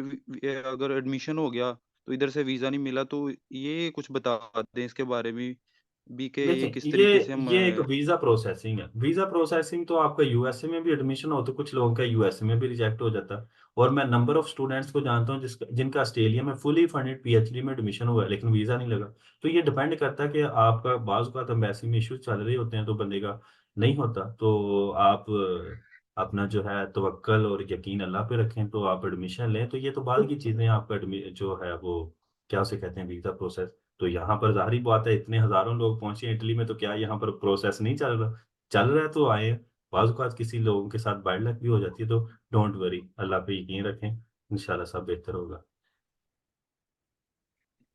अगर एडमिशन हो गया, तो इधर से वीज़ा नहीं मिला, तो ये कुछ बता दें इसके बारे में भी कि ये देखें, किस ये तरीके से हम ये एक वीजा प्रोसेसिंग है। वीजा प्रोसेसिंग तो आपका यूएसए में भी एडमिशन हो तो कुछ लोगों का यूएसए में भी रिजेक्ट हो जाता है। और मैं नंबर ऑफ स्टूडेंट्स को जानता हूँ जिनका ऑस्ट्रेलिया में फुली फंडेड पीएचडी में एडमिशन हुआ है लेकिन वीजा नहीं लगा। तो ये डिपेंड करता है कि आपका बाज़ का तो एम्बेसी में इश्यूज चल रहे होते हैं तो बंदे का नहीं होता। तो आप अपना जो है तवक्कल और यकीन अल्लाह पे रखें तो आप एडमिशन लें। तो ये तो बाद की चीज़ें, आपका जो है वो क्या उसे कहते हैं वीजा प्रोसेस। तो यहाँ पर ज़ाहिर बात है, इतने हज़ारों लोग पहुँचे हैं इटली में, तो क्या यहाँ पर प्रोसेस नहीं चल रहा? चल रहा है तो आए हैं। बाज़ औक़ात किसी लोगों के साथ बैड लक भी हो जाती है, तो डोंट वरी, अल्लाह पे यकीन रखें, इंशाल्लाह सब बेहतर होगा।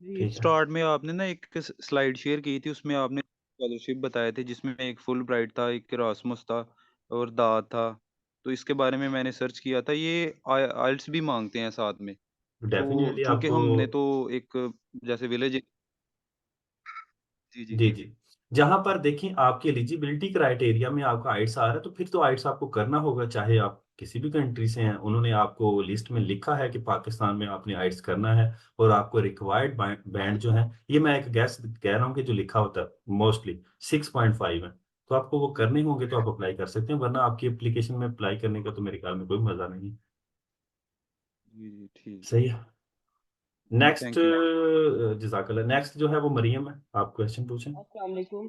जी, ठीक है? स्टार्ट में आपने ना एक स्लाइड शेयर की थी, उसमें आपने स्कॉलरशिप बताए थे जिसमें एक फुल ब्राइट था, एक इरास्मस था और दाद था। तो इसके बारे में मैंने सर्च किया था, ये आइल्स भी मांगते हैं साथ में। तो डेफ़िनिटली चूंकि आपको। हमने तो एक जैसे विलेज। जी जी जी, जी। जी। जहाँ पर देखें आपकी एलिजिबिलिटी क्राइटेरिया में आपका आइट्स आ रहा है, तो फिर तो आइट्स आपको करना होगा, चाहे आप किसी भी कंट्री से हैं। उन्होंने आपको लिस्ट में लिखा है कि पाकिस्तान में आपने आइट्स करना है और आपको रिक्वायर्ड बैंड जो है, ये मैं एक गेस कह रहा हूँ कि जो लिखा होता है मोस्टली 6.5 है। तो आपको वो करने होंगे तो आप अप्लाई कर सकते हैं, वरना आपकी एप्लीकेशन में अप्लाई करने का तो मेरे ख्याल में कोई मज़ा नहीं है। जी जी ठीक है। सही है। जी नेक्स्ट थैंक यू। जज़ाकल्लाह। नेक्स्ट जो है वो मरियम है, आप क्वेश्चन पूछें। अस्सलाम वालेकुम।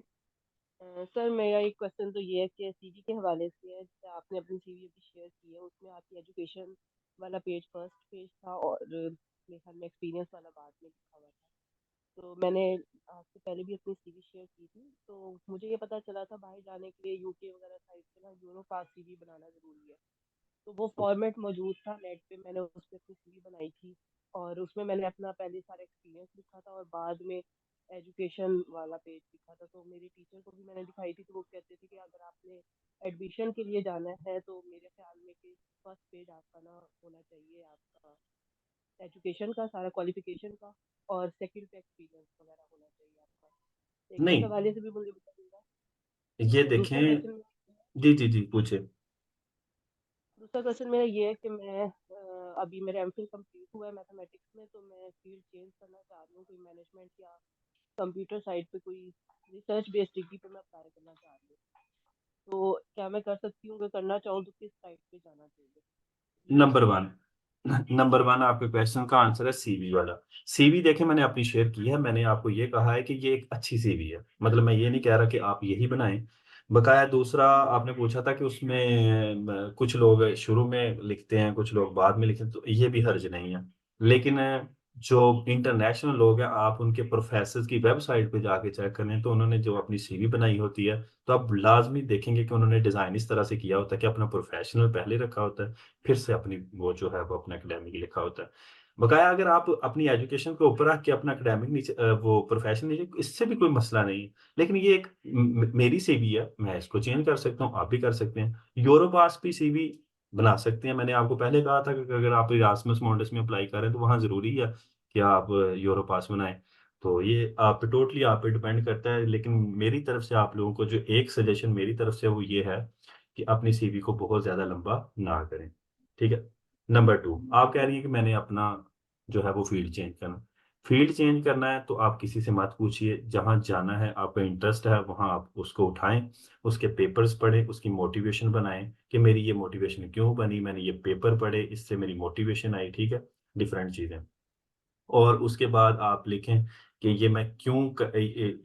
सर मेरा एक क्वेश्चन तो ये है कि सीवी के हवाले से है, जैसे आपने अपनी सीवी अभी शेयर की है उसमें आपकी एजुकेशन वाला पेज फर्स्ट पेज था और मेरे ख्याल में एक्सपीरियंस वाला बाद में लिखा हुआ था। तो मैंने आपसे पहले भी अपनी सीवी शेयर की थी, तो मुझे ये पता चला था बाहर जाने के लिए यूके वगैरह साइड पे ना यूरोपास सीवी बनाना ज़रूरी है। तो वो फॉर्मेट मौजूद था नेट पे, मैंने उस पे अपनी सीवी बनाई थी और उसमें मैंने अपना पहले सारा एक्सपीरियंस लिखा था और बाद में एजुकेशन वाला पेज लिखा था। तो मेरे टीचर को भी मैंने दिखाई थी, तो वो कहते थे कि अगर आपने एडमिशन के लिए जाना है तो मेरे ख्याल में कि फर्स्ट पेज आपका ना होना चाहिए आपका एजुकेशन का सारा क्वालिफिकेशन का, और सेकंड पे एक्सपीरियंस वगैरह होना चाहिए आपका। एक इस नहीं, हवाले से भी मुझे बता दूंगा। ये और दूसरा देखें। क्वेश्चन जी जी जी, पूछे। दूसरा क्वेश्चन मेरा ये है कि मैं अभी मेरा एमफिल कंप्लीट हुआ है मैथमेटिक्स में, तो मैं फील्ड चेंज करना चाह रही हूँ, कोई मैनेजमेंट या कंप्यूटर साइड पे कोई रिसर्च बेस्ड डिग्री पे मैं अप्लाई करना चाह रही हूँ। तो क्या मैं कर सकती हूँ? अगर करना चाहूँ तो किस साइड पे जाना चाहिए? ये नंबर वन नंबर वन आपके क्वेश्चन का आंसर है सीवी वाला। सीवी देखें, मैंने अपनी शेयर की है, मैंने आपको ये कहा है कि ये एक अच्छी सीवी है, मतलब मैं ये नहीं कह रहा कि आप यही बनाएं। बकाया दूसरा आपने पूछा था कि उसमें कुछ लोग शुरू में लिखते हैं, कुछ लोग बाद में लिखते हैं, तो ये भी हर्ज नहीं है। लेकिन जो इंटरनेशनल लोग हैं, आप उनके प्रोफेसर की वेबसाइट पे जाके चेक करें, तो उन्होंने जो अपनी सीवी बनाई होती है, तो आप लाजमी देखेंगे कि उन्होंने डिज़ाइन इस तरह से किया होता है कि अपना प्रोफेशनल पहले रखा होता है, फिर से अपनी वो जो है वो अपना एकेडमिक लिखा होता है। बकाया अगर आप अपनी एजुकेशन को ऊपर रख के अपना एकेडमिक नीचे वो प्रोफेशन नीचे, इससे भी कोई मसला नहीं है। लेकिन ये एक मेरी सीवी है, मैं इसको चेंज कर सकता हूँ, आप भी कर सकते हैं। यूरोपास भी सीवी बना सकते हैं। मैंने आपको पहले कहा था कि अगर आप इरास्मस मॉडल्स में अप्लाई कर रहे हैं तो वहाँ ज़रूरी है कि आप यूरोपास बनाएं। तो ये आप पे टोटली आप पे डिपेंड करता है, लेकिन मेरी तरफ से आप लोगों को जो एक सजेशन मेरी तरफ से वो ये है कि अपनी सीवी को बहुत ज़्यादा लंबा ना करें। ठीक है। नंबर टू, आप कह रही हैं कि मैंने अपना जो है वो फील्ड चेंज करना। फील्ड चेंज करना है तो आप किसी से मत पूछिए, जहाँ जाना है आपका इंटरेस्ट है वहाँ आप उसको उठाएं, उसके पेपर्स पढ़ें, उसकी मोटिवेशन बनाएं कि मेरी ये मोटिवेशन क्यों बनी, मैंने ये पेपर पढ़े, इससे मेरी मोटिवेशन आई। ठीक है, डिफरेंट चीज़ें। और उसके बाद आप लिखें कि ये मैं क्यों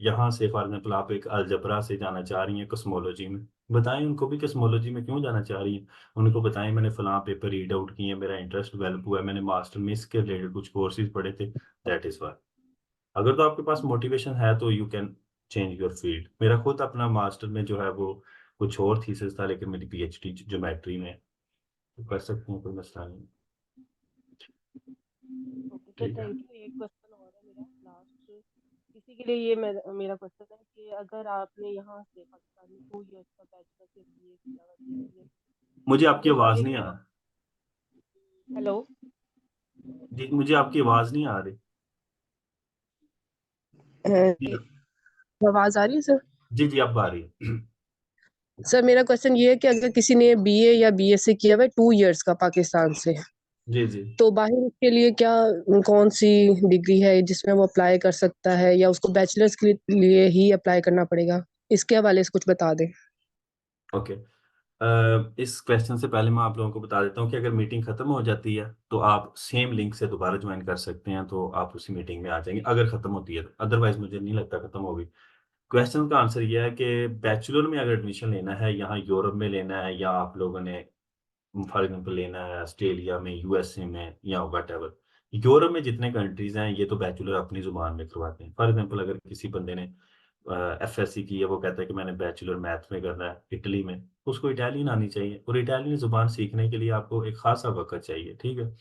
यहाँ से फॉर एग्जाम्पल आप एक अलजबरा से जाना चाह रही हैं कॉस्मोलॉजी में, बताएं उनको भी कॉस्मोलॉजी में क्यों जाना चाह रही हैं। उनको बताएं मैंने फलां पेपर रीड आउट किए हैं, मेरा इंटरेस्ट डेवलप हुआ है, मैंने मास्टर में इसके रिलेटेड कुछ कोर्सेज पढ़े थे, दैट इज़ वाई। अगर तो आपके पास मोटिवेशन है तो you can change your field. मेरा खुद अपना मास्टर में जो है वो कुछ और थीसिस था, लेकिन मेरी पीएचडी ज्योमेट्री में है, तो कर सकते हैं, कोई मसला नहीं। ओके सर, ठीक है। Thank you. एक क्वेश्चन और है मेरा लास्ट, इसी के लिए ये मेरा क्वेश्चन है कि अगर आपने यहाँ से पाकिस्तान में 2 इयर्स का बैचलर से बीए किया हुआ बीसीए, मुझे आपकी तो आवाज़ आगे नहीं क्या? आ रही। हेलो। जी, मुझे आपकी आवाज़ नहीं आ रही। जी आवाज आ रही है सर? जी जी, अब आ रही है। सर मेरा क्वेश्चन ये है कि अगर किसी ने बीए या बीएससी किया हुआ है 2 इयर्स का पाकिस्तान से, जी जी। तो बाहर उसके लिए क्या कौन सी डिग्री है जिसमें वो अप्लाई कर सकता है, या उसको बैचलर्स के लिए ही अप्लाई करना पड़ेगा? इसके हवाले से कुछ बता दें। ओके। इस क्वेश्चन से पहले मैं आप लोगों को बता देता हूँ कि अगर मीटिंग खत्म हो जाती है तो आप सेम लिंक से दोबारा ज्वाइन कर सकते हैं, तो आप उसी मीटिंग में आ जाएंगे अगर खत्म होती है तो। अदरवाइज मुझे नहीं लगता खत्म होगी। क्वेश्चन का आंसर यह है कि बैचलर में अगर एडमिशन लेना है, यहाँ यूरोप में लेना है, या आप लोगों ने फॉर एग्जाम्पल लेना है ऑस्ट्रेलिया में, यूएसए में, या वट एवर, यूरोप में जितने कंट्रीज हैं ये तो बैचलर अपनी जुबान में करवाते हैं। फॉर एग्जाम्पल अगर किसी बंदे ने एफएससी की है, वो कहता है कि मैंने बैचलर मैथ में करना है इटली में, उसको इटालियन आनी चाहिए, और इटालियन जुबान सीखने के लिए आपको एक खासा वक्त चाहिए। ठीक है।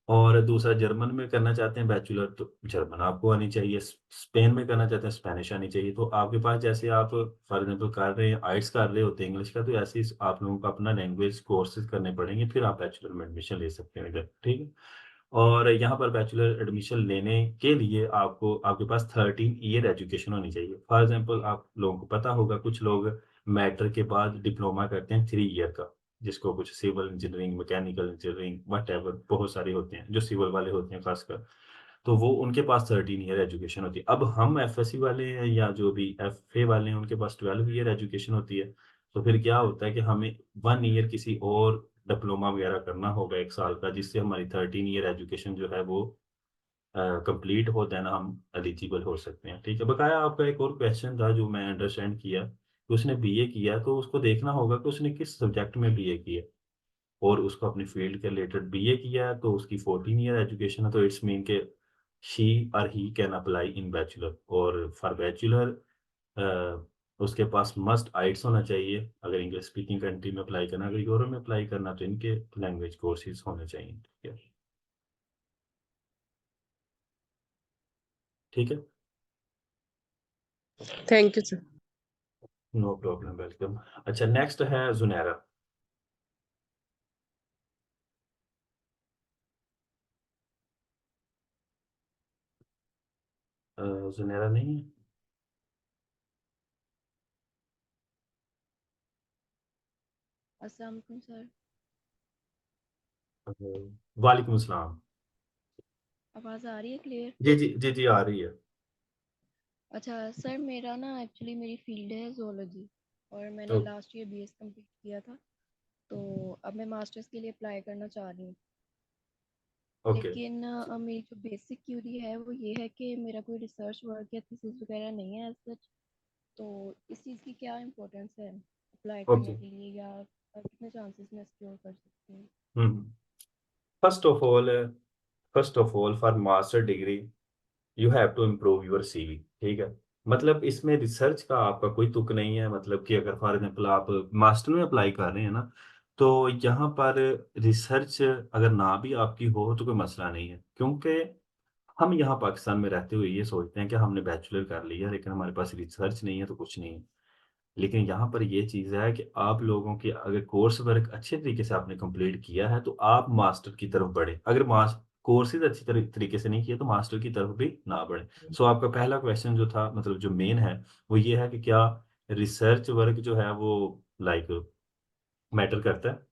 और दूसरा, जर्मन में करना चाहते हैं बैचलर तो जर्मन आपको आनी चाहिए, स्पेन में करना चाहते हैं स्पेनिश आनी चाहिए। तो आपके पास जैसे आप फॉर एग्जाम्पल कर रहे हैं आइट्स कर रहे होते हैं इंग्लिश का, तो ऐसे ही आप लोगों को अपना लैंग्वेज कोर्सेज करने पड़ेंगे, फिर आप बैचलर में एडमिशन ले सकते हैं इधर। ठीक है। और यहाँ पर बैचलर एडमिशन लेने के लिए आपको आपके पास 13 ईयर एजुकेशन होनी चाहिए। फॉर एग्जाम्पल आप लोगों को पता होगा कुछ लोग मैट्रिक के बाद डिप्लोमा करते हैं 3 ईयर का, जिसको कुछ civil engineering, mechanical engineering, whatever, बहुत सारे होते हैं जो सिविल वाले होते हैं खासकर, तो वो उनके पास 13 ईयर एजुकेशन होती है। अब हम एफएससी वाले हैं या जो भी एफए वाले हैं, उनके पास 12 ईयर एजुकेशन होती है। तो फिर क्या होता है कि हमें 1 ईयर किसी और डिप्लोमा वगैरह करना होगा 1 साल का, जिससे हमारी 13 ईयर एजुकेशन जो है वो कंप्लीट हो, देना हम एलिजिबल हो सकते हैं। ठीक है। बकाया आपका एक और क्वेश्चन था जो मैं अंडरस्टैंड किया कि उसने बीए किया, तो उसको देखना होगा कि उसने किस सब्जेक्ट में बीए किया, और उसको अपनी फील्ड के रिलेटेड बीए किया है तो उसकी 14 ईयर एजुकेशन है, तो इट्स मीन के शी और he can apply in bachelor. और फॉर बैचलर उसके पास मस्ट आइट्स होना चाहिए अगर इंग्लिश स्पीकिंग कंट्री में अप्लाई करना। अगर यूरोप में अप्लाई करना तो इनके लैंग्वेज कोर्सेज होने चाहिए। ठीक है। ठीक है। Thank you sir. No problem, welcome. अच्छा, नेक्स्ट है जुनैरा। जुनैरा नहीं है? अस्सलाम वालेकुम सर। वालेकुम अस्सलाम। आवाज़ आ रही है क्लियर? जी जी जी जी, आ रही है। अच्छा सर, मेरा ना एक्चुअली मेरी फील्ड है ज़ूलॉजी और मैंने तो लास्ट ईयर बीएस कंप्लीट किया था, तो अब मैं मास्टर्स के लिए अप्लाई करना चाह रही हूँ। ओके लेकिन मेरी जो बेसिक क्यूरी है वो ये है कि मेरा कोई रिसर्च वर्क या थीसिस वगैरह नहीं है एज सच, तो इस चीज़ की क्या इम्पोर्टेंस है अप्लाई करने ओके। के लिए, या कितने चांसेस मैं सिक्योर कर सकती हूँ? Hmm first of all for master degree you have to improve your CV. ठीक है, मतलब इसमें रिसर्च का आपका कोई तुक नहीं है। मतलब कि अगर फॉर एग्जांपल आप मास्टर में अप्लाई कर रहे हैं ना, तो यहाँ पर रिसर्च अगर ना भी आपकी हो तो कोई मसला नहीं है, क्योंकि हम यहाँ पाकिस्तान में रहते हुए ये सोचते हैं कि हमने बैचलर कर लिया लेकिन हमारे पास रिसर्च नहीं है तो कुछ नहीं है। लेकिन यहाँ पर ये चीज़ है कि आप लोगों की अगर कोर्स वर्क अच्छे तरीके से आपने कंप्लीट किया है तो आप मास्टर की तरफ बढ़े। अगर कोर्सेज अच्छी तरीके से नहीं किए तो मास्टर की तरफ भी ना बढ़े। सो आपका पहला क्वेश्चन जो था, मतलब जो मेन है, वो ये है कि क्या रिसर्च वर्क जो है वो लाइक मैटर करता है?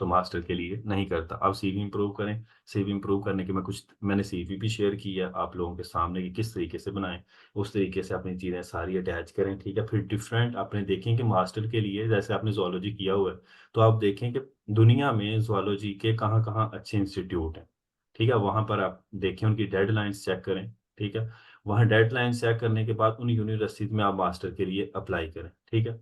तो मास्टर के लिए नहीं करता। आप सीवी इंप्रूव करें। सीवी इंप्रूव करने के मैंने सीवी भी शेयर की है आप लोगों के सामने कि किस तरीके से बनाएं। उस तरीके से अपनी चीज़ें सारी अटैच करें। ठीक है, फिर डिफरेंट आपने देखें कि मास्टर के लिए जैसे आपने ज़ूलॉजी किया हुआ है, तो आप देखें कि दुनिया में ज़ूलॉजी के कहाँ कहाँ अच्छे इंस्टीट्यूट हैं। ठीक है, वहाँ पर आप देखें, उनकी डेडलाइंस चेक करें। ठीक है, वहाँ डेडलाइंस चेक करने के बाद उन यूनिवर्सिटीज में आप मास्टर के लिए अप्लाई करें। ठीक है,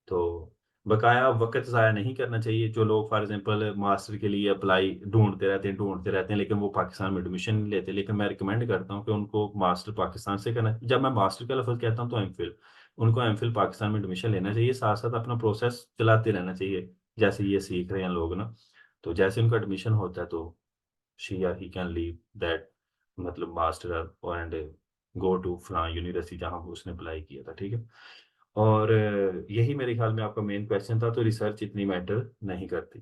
तो बकाया वक़्त ज़ाया नहीं करना चाहिए। जो लोग फॉर एग्ज़ाम्पल मास्टर के लिए अप्लाई ढूँढते रहते हैं, लेकिन वो पाकिस्तान में एडमिशन नहीं लेते। लेकिन मैं रिकमेंड करता हूँ कि उनको मास्टर पाकिस्तान से करना। जब मैं मास्टर का लफ़्ज़ कहता हूँ तो एमफ़िल, उनको एमफ़िल पाकिस्तान में एडमिशन लेना चाहिए, साथ-साथ अपना प्रोसेस चलाते रहना चाहिए। जैसे ये सीख रहे हैं लोग ना, तो जैसे उनका एडमिशन होता है तो शी या ही कैन लीव दैट, मतलब मास्टर एंड गो टू फलां यूनिवर्सिटी जहाँ पे उसने अप्लाई किया था। ठीक है? और यही मेरे ख्याल में आपका मेन क्वेश्चन था, तो रिसर्च इतनी मैटर नहीं करती।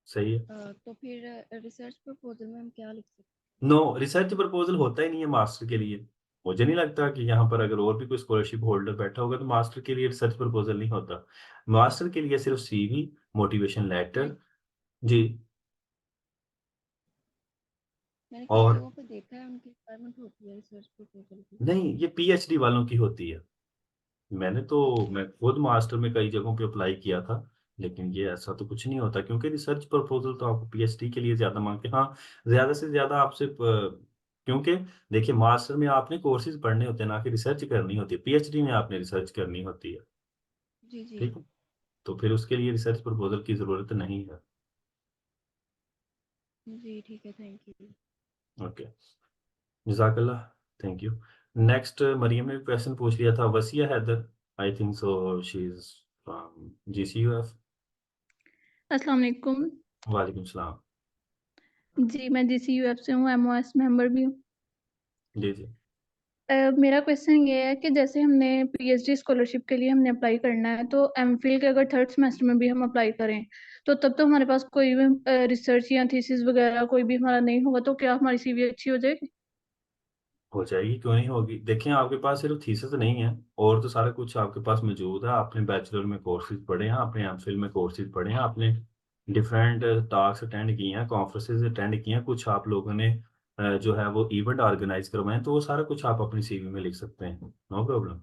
सही है? तो फिर रिसर्च प्रपोजल में हम क्या लिख सकते नो, रिसर्च प्रपोज़ल होता ही नहीं है मास्टर के लिए। मुझे नहीं लगता कि यहाँ पर अगर और भी कोई स्कॉलरशिप होल्डर बैठा होगा तो मास्टर के लिए रिसर्च प्रपोज़ल नहीं होता। मास्टर के लिए सिर्फ सीवी, मोटिवेशन हैं? लेटर। जी। मैंने कई और जगहों पे देखा है उनकी रिक्वायरमेंट होती है रिसर्च प्रपोजल की। नहीं, ये पीएचडी वालों की होती है। अच्छा। मैं खुद मास्टर में कई जगहों पे अप्लाई किया था, लेकिन ये ऐसा तो कुछ नहीं होता, क्योंकि रिसर्च प्रपोजल तो आपको पीएचडी के लिए ज़्यादा माँगते हैं। हाँ, ज़्यादा से ज़्यादा आपसे क्योंकि देखिए मास्टर में आपने कोर्सेज़ पढ़ने होते हैं, ना कि रिसर्च करनी होती है। पीएचडी में आपने रिसर्च करनी होती है, जी जी। ठीक है? तो फिर उसके लिए रिसर्च प्रपोजल की ज़रूरत नहीं है। जी ठीक है, थैंक यू। ओके, जज़ाकल्लाह, थैंक यू। नेक्स्ट मरियम ने भी क्वेश्चन पूछ लिया था, Wasia Haider, I think so she is from GCUF. अस्सलाम वालेकुम। वालेकुम सलाम। जी, मैं जीसीयूएफ से हूँ, एमओएस मेंबर भी हूँ। जी, जी। मेरा क्वेश्चन ये है कि जैसे हमने पीएचडी स्कॉलरशिप के लिए हमने अप्लाई करना है, तो एमफिल के अगर थर्ड सेमेस्टर में भी हम अप्लाई करें, तो तब तो हमारे पास कोई भी रिसर्च या थीसिस वगैरह कोई भी हमारा नहीं होगा, तो क्या हमारी सीवी अच्छी हो जाएगी? हो जाएगी, क्यों नहीं होगी। देखिए आपके पास सिर्फ थीसिस नहीं है, और तो सारा कुछ आपके पास मौजूद है। आपने बैचलर में कोर्सेज पढ़े हैं, आपने एमफिल में कोर्सेज पढ़े हैं, आपने डिफरेंट टॉक्स अटेंड किए हैं, कॉन्फ्रेंसेज अटेंड किए हैं, कुछ आप लोगों ने जो है वो इवेंट ऑर्गेनाइज करवाए हैं, तो वो सारा कुछ आप अपनी सीवी में लिख सकते हैं, नो प्रॉब्लम।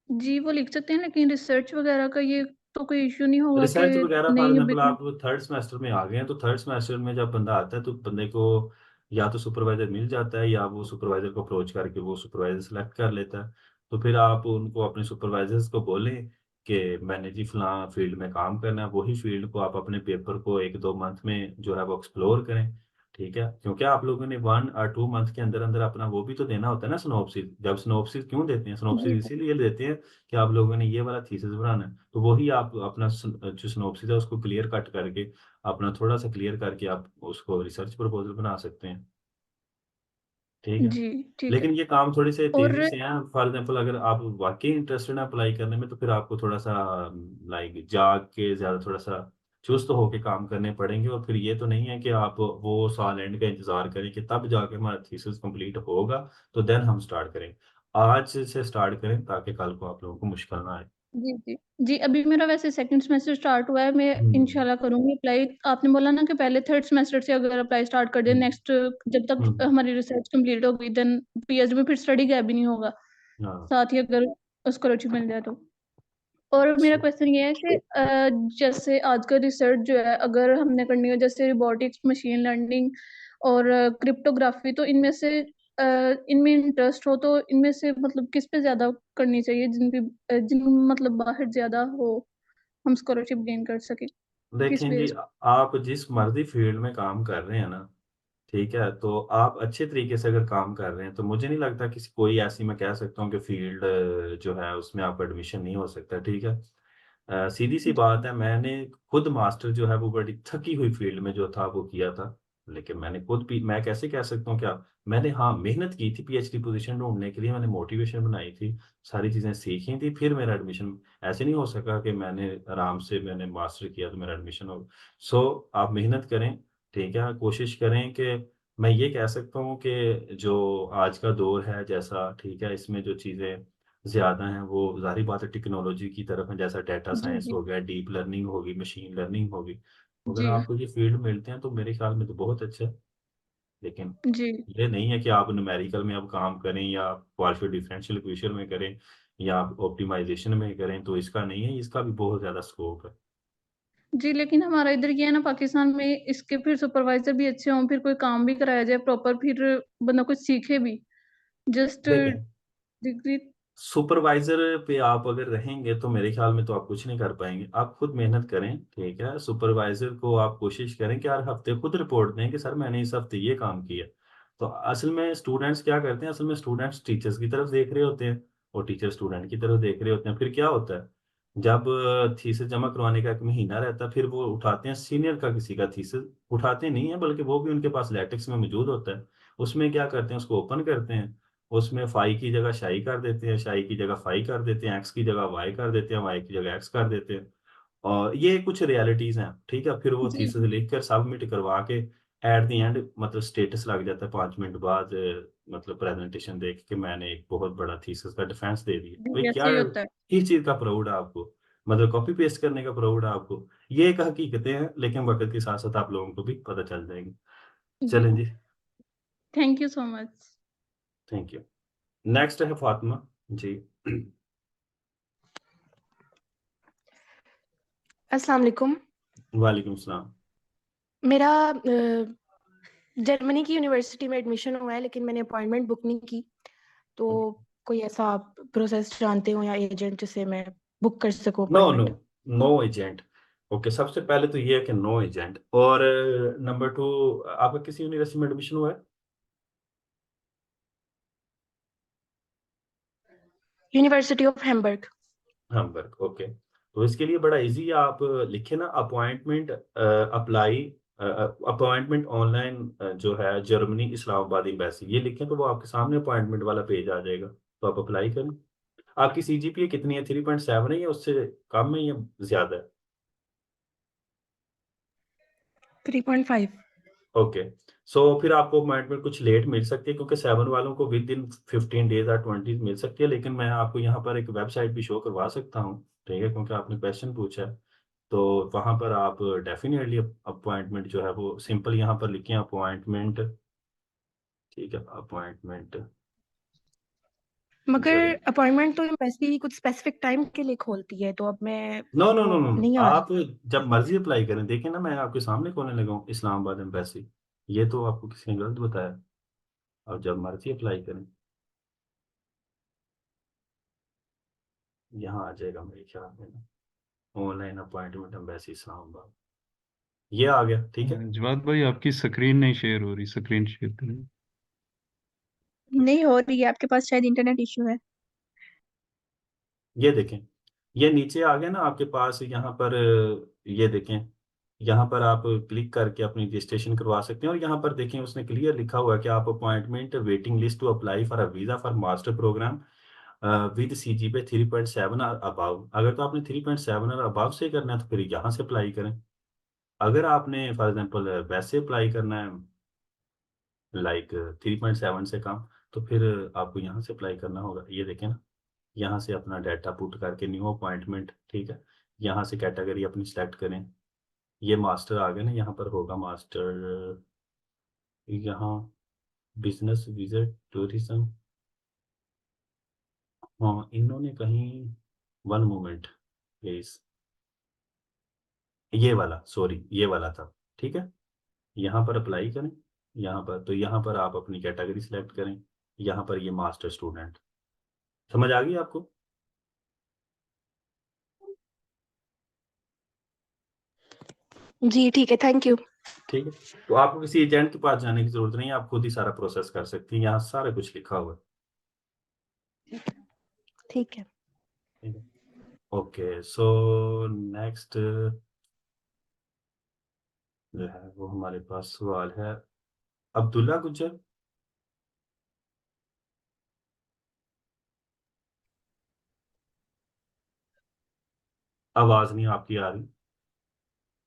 जी, वो लिख सकते हैं, लेकिन रिसर्च वगैरह का ये तो कोई इश्यू नहीं होगा कि रिसर्च वगैरह फॉर नहीं अभी एग्जांपल आप थर्ड सेमेस्टर में आ गए हैं, तो थर्ड सेमेस्टर में जब बंदा आता है तो बंदे को या तो सुपरवाइजर मिल जाता है, या वो सुपरवाइजर को अप्रोच करके वो सुपरवाइजर सेलेक्ट कर लेता है। तो फिर आप उनको अपने सुपरवाइजर्स को बोलें कि मैंने जी फलां फील्ड में काम करना है। वही फील्ड को आप अपने पेपर को 1-2 मंथ में जो है वो एक्सप्लोर करें। ठीक है, क्योंकि आप लोगों ने 1 और 2 मंथ के अंदर अंदर अपना वो भी तो देना होता है ना, सिनॉप्सिस। जब सिनॉप्सिस क्यों देते हैं? सिनॉप्सिस जी इसीलिए देते हैं कि आप लोगों ने ये वाला थीसिस बनाना है, तो वही आप अपना जो सिनॉप्सिस है उसको क्लियर कट करके, अपना थोड़ा सा क्लियर करके आप उसको रिसर्च प्रपोजल बना सकते हैं। ठीक है, जी ठीक है। लेकिन ये काम थोड़े से और तेजी से हैं। फॉर एग्जांपल अगर आप वाकई इंटरेस्टेड हैं अप्लाई करने में, तो फिर आपको थोड़ा सा लाइक जाग के ज़्यादा थोड़ा सा चुस्त होके काम करने पड़ेंगे। और फिर ये तो नहीं है कि आप वो साल एंड का इंतजार करें कि तब जाके हमारा थीसिस कंप्लीट होगा तो देन हम स्टार्ट करेंगे। आज से स्टार्ट करें ताकि कल को आप लोगों को मुश्किल ना आए। जी जी जी, अभी मेरा वैसे सेकंड सेमेस्टर स्टार्ट हुआ है, मैं इंशाल्लाह करूंगी अप्लाई। आपने बोला ना कि पहले थर्ड सेमेस्टर से अगर अप्लाई स्टार्ट कर दे, नेक्स्ट जब तक हमारी रिसर्च कंप्लीट होगी, देन पीएचडी में फिर स्टडी गैप भी नहीं होगा, हाँ साथ ही अगर स्कॉलरशिप मिल जाए तो। और मेरा क्वेश्चन ये है कि जैसे आज का रिसर्च जो है अगर हमने करनी हो, जैसे रोबोटिक्स, मशीन लर्निंग और क्रिप्टोग्राफी, तो इनमें से इनमें इंटरेस्ट हो तो इनमें से मतलब किस पे ज्यादा करनी चाहिए, जिन मतलब बाहर ज्यादा हो, हम स्कॉलरशिप गेन कर सके, किस देखें जी, बेस? आप जिस मर्जी फील्ड में काम कर रहे हैं ना, ठीक है, तो आप अच्छे तरीके से अगर काम कर रहे हैं तो मुझे नहीं लगता किसी कोई ऐसी मैं कह सकता हूँ कि फील्ड जो है उसमें आपका एडमिशन नहीं हो सकता, ठीक है। सीधी सी बात है, मैंने खुद मास्टर जो है वो बड़ी थकी हुई फील्ड में जो था वो किया था, लेकिन मैंने खुद भी, मैं कैसे कह सकता हूँ क्या, मैंने हाँ मेहनत की थी पीएचडी पोजीशन ढूंढने के लिए, मैंने मोटिवेशन बनाई थी, सारी चीज़ें सीखी थी, फिर मेरा एडमिशन, ऐसे नहीं हो सका कि मैंने आराम से मैंने मास्टर किया तो मेरा एडमिशन हो। सो आप मेहनत करें, ठीक है, कोशिश करें कि, मैं ये कह सकता हूँ कि जो आज का दौर है जैसा, ठीक है, इसमें जो चीज़ें ज़्यादा हैं वो ज़ाहिर बात है टेक्नोलॉजी की तरफ है, जैसा डाटा जी साइंस जी हो गया, डीप लर्निंग होगी, मशीन लर्निंग होगी। अगर जी आपको ये फील्ड मिलते हैं तो मेरे ख्याल में तो बहुत अच्छा है, लेकिन जी ये नहीं है कि आप न्यूमेरिकल में अब काम करें या क्वालिफाइड डिफरेंशियल इक्वेशन में करें या आप ऑप्टिमाइजेशन में करें, तो इसका नहीं है, इसका भी बहुत ज़्यादा स्कोप है। जी, लेकिन हमारा इधर ये है ना, पाकिस्तान में इसके फिर सुपरवाइजर भी अच्छे हों, फिर कोई काम भी कराया जाए प्रॉपर, फिर बंदा कुछ सीखे भी, जस्ट देखें, डिग्री। सुपरवाइजर पे आप अगर रहेंगे तो मेरे ख्याल में तो आप कुछ नहीं कर पाएंगे, आप खुद मेहनत करें, ठीक है, सुपरवाइजर को आप कोशिश करें कि हर हफ्ते खुद रिपोर्ट दें कि सर मैंने इस हफ्ते ये काम किया। तो असल में स्टूडेंट्स क्या करते हैं, असल में स्टूडेंट्स टीचर्स की तरफ देख रहे होते हैं और टीचर स्टूडेंट की तरफ देख रहे होते हैं, फिर क्या होता है, जब थीसिस जमा करवाने का एक महीना रहता है, फिर वो उठाते हैं सीनियर का किसी का थीसिस, उठाते नहीं है बल्कि वो भी उनके पास लैटेक्स में मौजूद होता है, उसमें क्या करते हैं, उसको ओपन करते हैं, उसमें फाई की जगह शाई कर देते हैं, शाई की जगह फाई कर देते हैं, एक्स की जगह वाई कर देते हैं, वाई की जगह एक्स कर देते हैं। और ये कुछ रियलिटीज़ हैं, ठीक है? फिर वो जी थीसिस लिखकर सबमिट करवा के एट द एंड मतलब स्टेटस लग जाता है 5 मिनट बाद, मतलब प्रेज़ेंटेशन देके कि मैंने एक बहुत बड़ा थीसिस का डिफेंस दे दिया। जी, भाई ऐसे क्या, ही होता है। किस चीज़ का प्राउड है आपको? मतलब कॉपी पेस्ट करने का प्राउड है आपको? ये एक हकीकतें हैं, लेकिन वक़्त के साथ-साथ आप लोगों को भी पता चल जाएँगी। जी, चलें जी, thank you so much. Thank you. Next है फातिमा जी। अस्सलाम वालेकुम। वालेकुम सलाम। मेरा जर्मनी की यूनिवर्सिटी में एडमिशन हुआ है, लेकिन मैंने अपॉइंटमेंट बुक नहीं की, तो कोई ऐसा आप प्रोसेस जानते हो या एजेंट जिससे मैं बुक कर सकूं no no, appointment? No agent. Okay, सबसे पहले तो ये है कि नो एजेंट, और नंबर 2, आपका किसी यूनिवर्सिटी में एडमिशन हुआ है? University of Hamburg. Hamburg, okay. तो इसके लिए बड़ा इजी है, आप लिखे ना अपॉइंटमेंट अप्लाई, अपॉइंटमेंट ऑनलाइन जो है जर्मनी इस्लामाबाद एम्बेसी, ये लिखें तो वो आपके सामने अपॉइंटमेंट वाला पेज आ जाएगा, तो आप अप्लाई करें। आपकी सीजीपीए कितनी है, 3.7 है या उससे कम है या ज्यादा है? 3.5। ओके, सो फिर आपको अपॉइंटमेंट कुछ लेट मिल सकती है, क्योंकि 7 वालों को विद इन 15 डेज या 20 मिल सकती है, लेकिन मैं आपको यहाँ पर एक वेबसाइट भी शो करवा सकता हूँ, ठीक है, क्योंकि आपने क्वेश्चन पूछा है, तो वहाँ पर आप डेफिनेटली अपॉइंटमेंट जो है वो सिंपल यहाँ पर लिखें अपॉइंटमेंट, ठीक है, अपॉइंटमेंट मगर जर्मनी। अपॉइंटमेंट तो एम्बेसी कुछ स्पेसिफिक टाइम के लिए खोलती है, तो अब मैं नो नो वो नो नो, नहीं आ रही। आप जब मर्जी अप्लाई करें, देखें ना मैं आपके सामने खोलने लगा हूँ इस्लामाबाद एम्बेसी, ये तो आपको किसी ने गलत बताया, आप जब मर्जी अप्लाई करें, यहाँ आ जाएगा मेरे ख्याल में ना, ऑनलाइन अपॉइंटमेंट एम्बेसी इस्लामाबाद, ये आ गया, ठीक है। जवाद भाई आपकी स्क्रीन नहीं शेयर हो रही, स्क्रीन शेयर करें। नहीं हो रही है, आपके पास शायद इंटरनेट इश्यू है। ये देखें, ये नीचे आ गया ना आपके पास, यहाँ पर ये देखें, यहाँ पर आप क्लिक करके अपनी रजिस्ट्रेशन करवा सकते हैं, और यहाँ पर देखें उसने क्लियर लिखा हुआ है कि आप appointment waiting list to apply for a visa for master program with CGPA 3.7 और अबाव। अगर तो आपने 3.7 और अबाव से करना है तो फिर यहाँ से अप्लाई करें। अगर आपने फॉर एग्जांपल वैसे अप्लाई करना है लाइक 3.7 से कम, तो फिर आपको यहाँ से अप्लाई करना होगा। ये देखें ना, यहाँ से अपना डाटा पुट करके न्यू अपॉइंटमेंट, ठीक है, यहाँ से कैटेगरी अपनी सेलेक्ट करें। ये मास्टर आ गया ना, यहाँ पर होगा मास्टर, यहाँ बिजनेस विजिट टूरिज्म। हाँ, इन्होंने कहीं, वन मोमेंट प्लीज, ये वाला, सॉरी ये वाला था, ठीक है। यहाँ पर अप्लाई करें, यहाँ पर, तो यहाँ पर आप अपनी कैटेगरी सिलेक्ट करें, यहाँ पर ये मास्टर स्टूडेंट। समझ आ गई आपको? जी ठीक है, थैंक यू। ठीक है, तो आपको किसी एजेंट के पास जाने की जरूरत नहीं है, आप खुद ही सारा प्रोसेस कर सकती हैं, यहाँ सारा कुछ लिखा हुआ है। ठीक है। ठीक है, ओके। सो नेक्स्ट जो है वो हमारे पास सवाल है अब्दुल्ला गुज्जर। आवाज नहीं आपकी आ रही,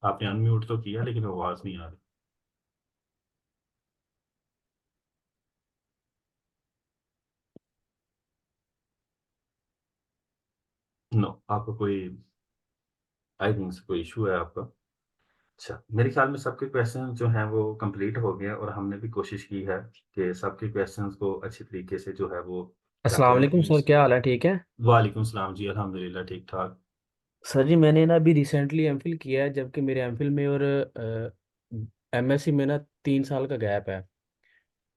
आपने अनम्यूट तो किया लेकिन आवाज नहीं आ रही। नो, आपको कोई, आई थिंक कोई इशू है आपका। अच्छा, मेरे ख्याल में सबके क्वेश्चन जो हैं वो कंप्लीट हो गए हैं, और हमने भी कोशिश की है कि सबके क्वेश्चंस को अच्छी तरीके से जो है वो अस्सलाम करते वालेकुम रहें। सर, क्या हाल है? ठीक है वालेकुम सलाम जी, अल्हम्दुलिल्लाह ठीक ठाक। सर जी। मैंने ना अभी रिसेंटली एमफिल किया है, जबकि मेरे एमफिल में और एमएससी में ना 3 साल का गैप है।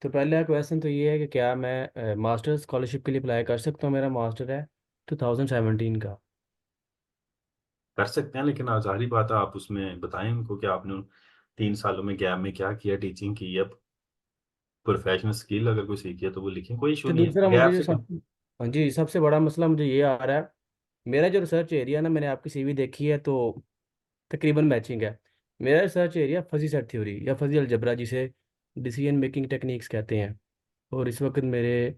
तो पहला क्वेश्चन तो ये है कि क्या मैं मास्टर स्कॉलरशिप के लिए अप्लाई कर सकता हूँ? मेरा मास्टर है 2017 का। कर सकते हैं, लेकिन जाहिर बात है आप उसमें बताएं उनको कि आपने उन 3 सालों में गैप में क्या किया, टीचिंग की है, प्रोफेशनल स्किल अगर कोई सीखी है तो वो लिखें, कोई इशू तो नहीं है दूसरा गैप मुझे जो से। हाँ जी, सबसे बड़ा मसला मुझे ये आ रहा है, मेरा जो रिसर्च एरिया ना, मैंने आपकी सीवी देखी है तो तकरीबन मैचिंग है। मेरा research area fuzzy set theory या फजी अलजबरा, जिसे डिसीजन मेकिंग टेक्निक्स कहते हैं। और इस वक्त मेरे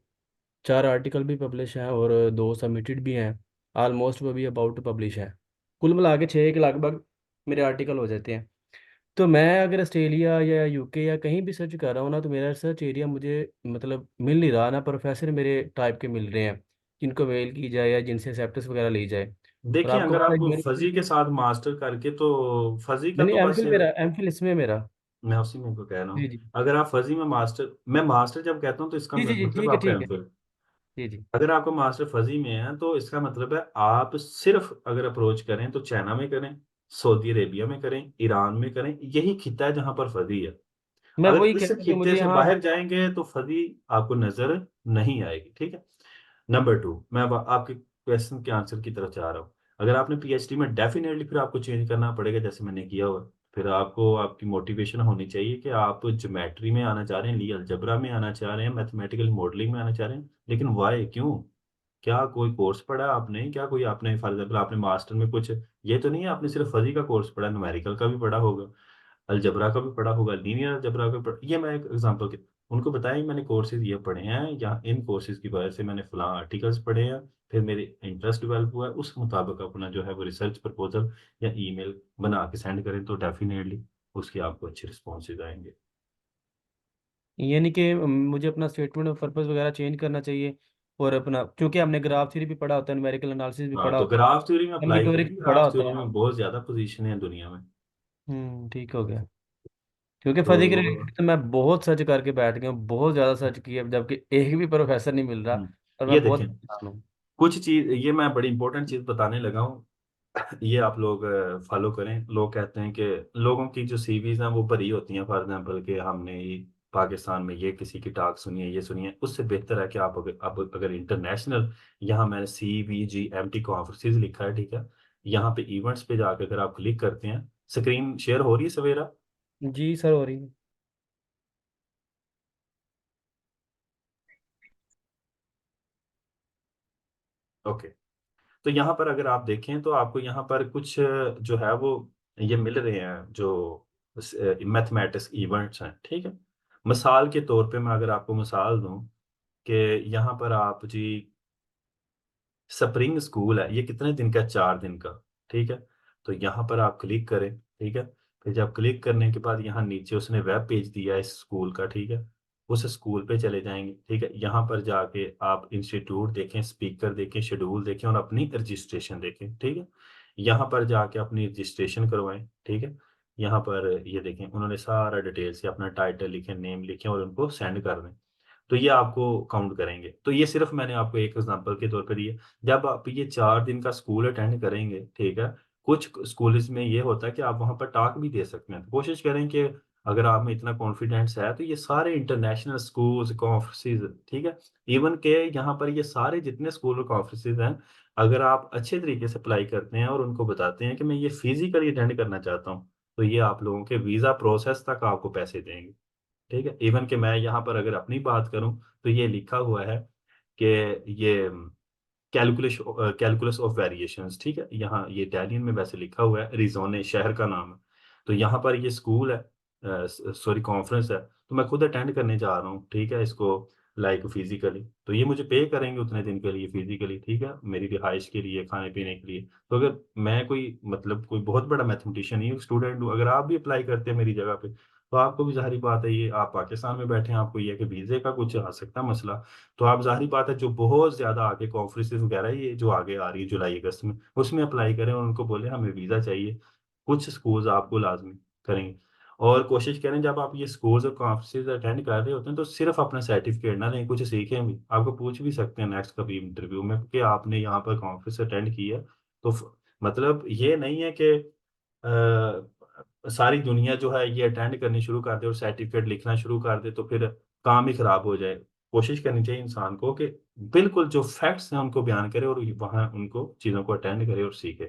4 आर्टिकल भी पब्लिश हैं और 2 सबमिटेड भी हैं। आलमोस्ट वो भी अबाउट टू पब्लिश है। कुल मिला के 6 के लगभग मेरे आर्टिकल हो जाते हैं। तो मैं अगर ऑस्ट्रेलिया या यूके या कहीं भी सर्च कर रहा हूँ ना, तो मेरा रिसर्च एरिया मुझे मतलब मिल नहीं रहा ना। प्रोफेसर मेरे टाइप के मिल रहे हैं जिनको मेल की जाए या जिनसे एक्सेप्टेंस वगैरह ली जाए। और देखिए, आपको अगर पता आप है मेरे फजी के साथ मास्टर करके, तो फजी का नहीं तो नहीं, बस, एम फिल इसमें मेरा। मैं उसी में को कह रहा जी हूँ, जी अगर आप फजी में मास्टर, मैं मास्टर जब कहता हूँ तो इसका जी जी जी, मतलब ठीक है आपका ठीक है। एमफिल। जी जी। अगर आपको मास्टर फजी में है तो इसका मतलब है आप सिर्फ अगर अप्रोच करें तो चाइना में करें, सऊदी अरेबिया में करें, ईरान में करें, यही खिता है जहां पर फजी है। मैं अगर वही कह इस रहा हूँ कि खिते मुझे से यहाँ। बाहर जाएंगे तो फजी आपको नजर नहीं आएगी, ठीक है। नंबर 2, मैं अब आपके क्वेश्चन के आंसर की तरफ जा रहा हूँ। अगर आपने पीएचडी में, डेफिनेटली फिर आपको चेंज करना पड़ेगा जैसे मैंने किया हुआ। फिर आपको, आपकी मोटिवेशन होनी चाहिए कि आप ज्योमेट्री में आना चाह रहे हैं, ली अलजबरा में आना चाह रहे हैं, मैथमेटिकल मॉडलिंग में आना चाह रहे हैं, लेकिन वाई, क्यों? क्या कोई कोर्स पढ़ा आपने? क्या कोई आपने फॉर एग्जाम्पल आपने मास्टर में कुछ, ये तो नहीं है आपने सिर्फ फजी का कोर्स पढ़ा, न्यूमेरिकल का भी पढ़ा होगा, अलजबरा का भी पढ़ा होगा, लीनियर अलजबरा का पढ़ा। ये मैं एक एग्जांपल के, उनको बताया मैंने कोर्सेज ये पढ़े हैं, या इन कोर्सेज की वजह से मैंने फलां आर्टिकल्स पढ़े हैं, फिर मेरे इंटरेस्ट डेवलप हुआ है, उस मुताबिक अपना जो है वो रिसर्च प्रपोजल या ईमेल बना के सेंड करें, तो डेफिनेटली उसके आपको अच्छे रिस्पॉन्सेज आएंगे। यानी कि मुझे अपना स्टेटमेंट ऑफ पर्पस वगैरह चेंज करना चाहिए। और अपना, क्योंकि हमने ग्राफ थ्योरी भी पढ़ा होता है, न्यूमेरिकल एनालिसिस भी हाँ, पढ़ा तो होता है, ग्राफ थ्योरी में अप्लाई करें, कम्बिनेटोरिक्स भी पढ़ा ग्राफ होता थ्योरी है। में बहुत ज्यादा पोजीशन है दुनिया में। ठीक हो गया। क्योंकि तो फजी के रिलेटेड तो मैं बहुत सर्च करके बैठ गया हूँ, बहुत ज़्यादा सर्च किया, जबकि एक भी प्रोफेसर नहीं मिल रहा। और ये मैं बहुत देखें, परेशान हूँ। कुछ चीज, ये मैं बड़ी इंपॉर्टेंट चीज बताने लगा हूँ, ये आप लोग फॉलो करें। लोग कहते हैं कि लोगों की जो सीवीज हैं वो भरी होती हैं, फॉर एग्जांपल कि हमने ये पाकिस्तान में ये किसी की टॉक सुनी है, ये सुनी है। उससे बेहतर है कि आप अगर इंटरनेशनल, यहाँ मैंने CVGMT कॉन्फ्रेंसिस लिखा है, ठीक है, यहाँ पे इवेंट्स पे जाकर अगर आप क्लिक करते हैं, स्क्रीन शेयर हो रही है सवेरा? जी सर, हो रही है। ओके, तो यहाँ पर अगर आप देखें तो आपको यहाँ पर कुछ जो है वो ये मिल रहे हैं, जो मैथमेटिक्स इवेंट्स हैं, ठीक है। मिसाल के तौर पे मैं अगर आपको मिसाल दूं कि यहाँ पर आप जी, स्प्रिंग स्कूल है, ये कितने दिन का? 4 दिन का, ठीक है। तो यहाँ पर आप क्लिक करें, ठीक है। फिर जब क्लिक करने के बाद यहाँ नीचे उसने वेब पेज दिया है इस स्कूल का, ठीक है। उस स्कूल पे चले जाएंगे, ठीक है। यहाँ पर जाके आप इंस्टीट्यूट देखें, स्पीकर देखें, शेड्यूल देखें और अपनी रजिस्ट्रेशन देखें, ठीक है। यहाँ पर जाके अपनी रजिस्ट्रेशन करवाएं, ठीक है। यहाँ पर ये देखें, उन्होंने सारा डिटेल से अपना टाइटल लिखें, नेम लिखें और उनको सेंड कर दें, तो ये आपको काउंट करेंगे। तो ये सिर्फ मैंने आपको एक एग्जांपल के तौर पर दिए। जब आप ये 4 दिन का स्कूल अटेंड करेंगे, ठीक है, कुछ स्कूल्स में ये होता है कि आप वहाँ पर टॉक भी दे सकते हैं। तो कोशिश करें कि अगर आप में इतना कॉन्फिडेंस है तो ये सारे इंटरनेशनल स्कूल्स कॉन्फ्रेंसेस, ठीक है, इवन के यहाँ पर ये सारे जितने स्कूल और कॉन्फ्रेंसेस हैं, अगर आप अच्छे तरीके से अप्लाई करते हैं और उनको बताते हैं कि मैं ये फिजिकली अटेंड करना चाहता हूँ, तो ये आप लोगों के वीज़ा प्रोसेस तक आपको पैसे देंगे, ठीक है। इवन कि मैं यहाँ पर अगर अपनी बात करूँ तो ये लिखा हुआ है कि ये कैलकुलस ऑफ वेरिएशंस, ठीक है, यहाँ ये इटालियन में वैसे लिखा हुआ है, रिजोने शहर का नाम है। तो यहाँ पर ये स्कूल है, सॉरी कॉन्फ्रेंस है, तो मैं खुद अटेंड करने जा रहा हूँ, ठीक है, इसको लाइक फिजिकली। तो ये मुझे पे करेंगे उतने दिन के लिए फिजिकली, ठीक है, मेरी रिहाइश के लिए, खाने पीने के लिए। तो अगर मैं कोई मतलब कोई बहुत बड़ा मैथमेटिशियन नहीं हूँ, स्टूडेंट हूँ, अगर आप भी अप्लाई करते हैं मेरी जगह पे, तो आपको भी ज़ाहिर बात है, ये आप पाकिस्तान में बैठे हैं, आपको ये है कि वीज़े का कुछ आ सकता है मसला, तो आप ज़ाहिर बात है जो बहुत ज़्यादा आगे कॉन्फ्रेंसेस वगैरह ये जो आगे आ रही है जुलाई अगस्त में, उसमें अप्लाई करें और उनको बोलें हमें वीज़ा चाहिए। कुछ स्कूल्स आपको लाजमी करेंगे। और कोशिश करें जब आप ये स्कूल्स और कॉन्फ्रेंसेस अटेंड कर रहे होते हैं तो सिर्फ अपना सर्टिफिकेट ना लें, कुछ सीखें भी। आपको पूछ भी सकते हैं नेक्स्ट कभी इंटरव्यू में कि आपने यहाँ पर कॉन्फ्रेंस अटेंड की है, तो मतलब ये नहीं है कि सारी दुनिया जो है ये अटेंड करनी शुरू कर दे और सर्टिफिकेट लिखना शुरू कर दे तो फिर काम ही खराब हो जाए। कोशिश करनी चाहिए इंसान को कि बिल्कुल जो फैक्ट्स हैं उनको बयान करे और वहाँ उनको चीज़ों को अटेंड करे और सीखे।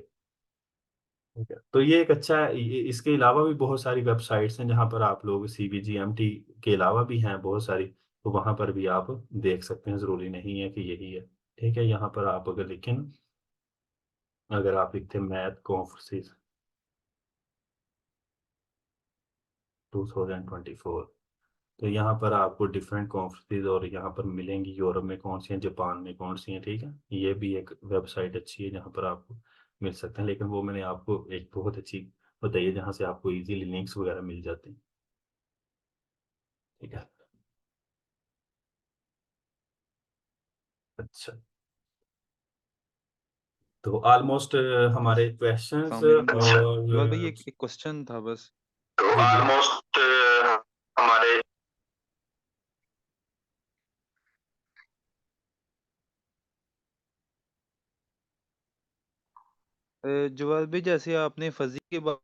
ठीक है, तो ये एक अच्छा है। इसके अलावा भी बहुत सारी वेबसाइट्स हैं जहाँ पर आप लोग CBGMT के अलावा भी हैं बहुत सारी, तो वहाँ पर भी आप देख सकते हैं, ज़रूरी नहीं है कि यही है। ठीक है, यहाँ पर आप अगर लिखें ना, अगर आप लिखते हैं मैथ कॉन्फ्रेंसेस 2024, तो यहाँ पर आपको डिफरेंट कॉन्फ्रेंसेस और यहाँ पर मिलेंगी, यूरोप में कौन सी हैं, जापान में कौन सी हैं, ठीक है। ये भी एक वेबसाइट अच्छी है जहाँ पर आपको मिल सकते हैं, लेकिन वो मैंने आपको एक बहुत अच्छी बताई है जहाँ से आपको इजीली लिंक्स वगैरह मिल जाते हैं, ठीक है। अच्छा, तो ऑलमोस्ट हमारे क्वेश्चंस अस्सलाम वालेकुम। और भाई एक क्वेश्चन था बस। ऑलमोस्ट हमारे जवाब भी जैसे आपने फजी के बारे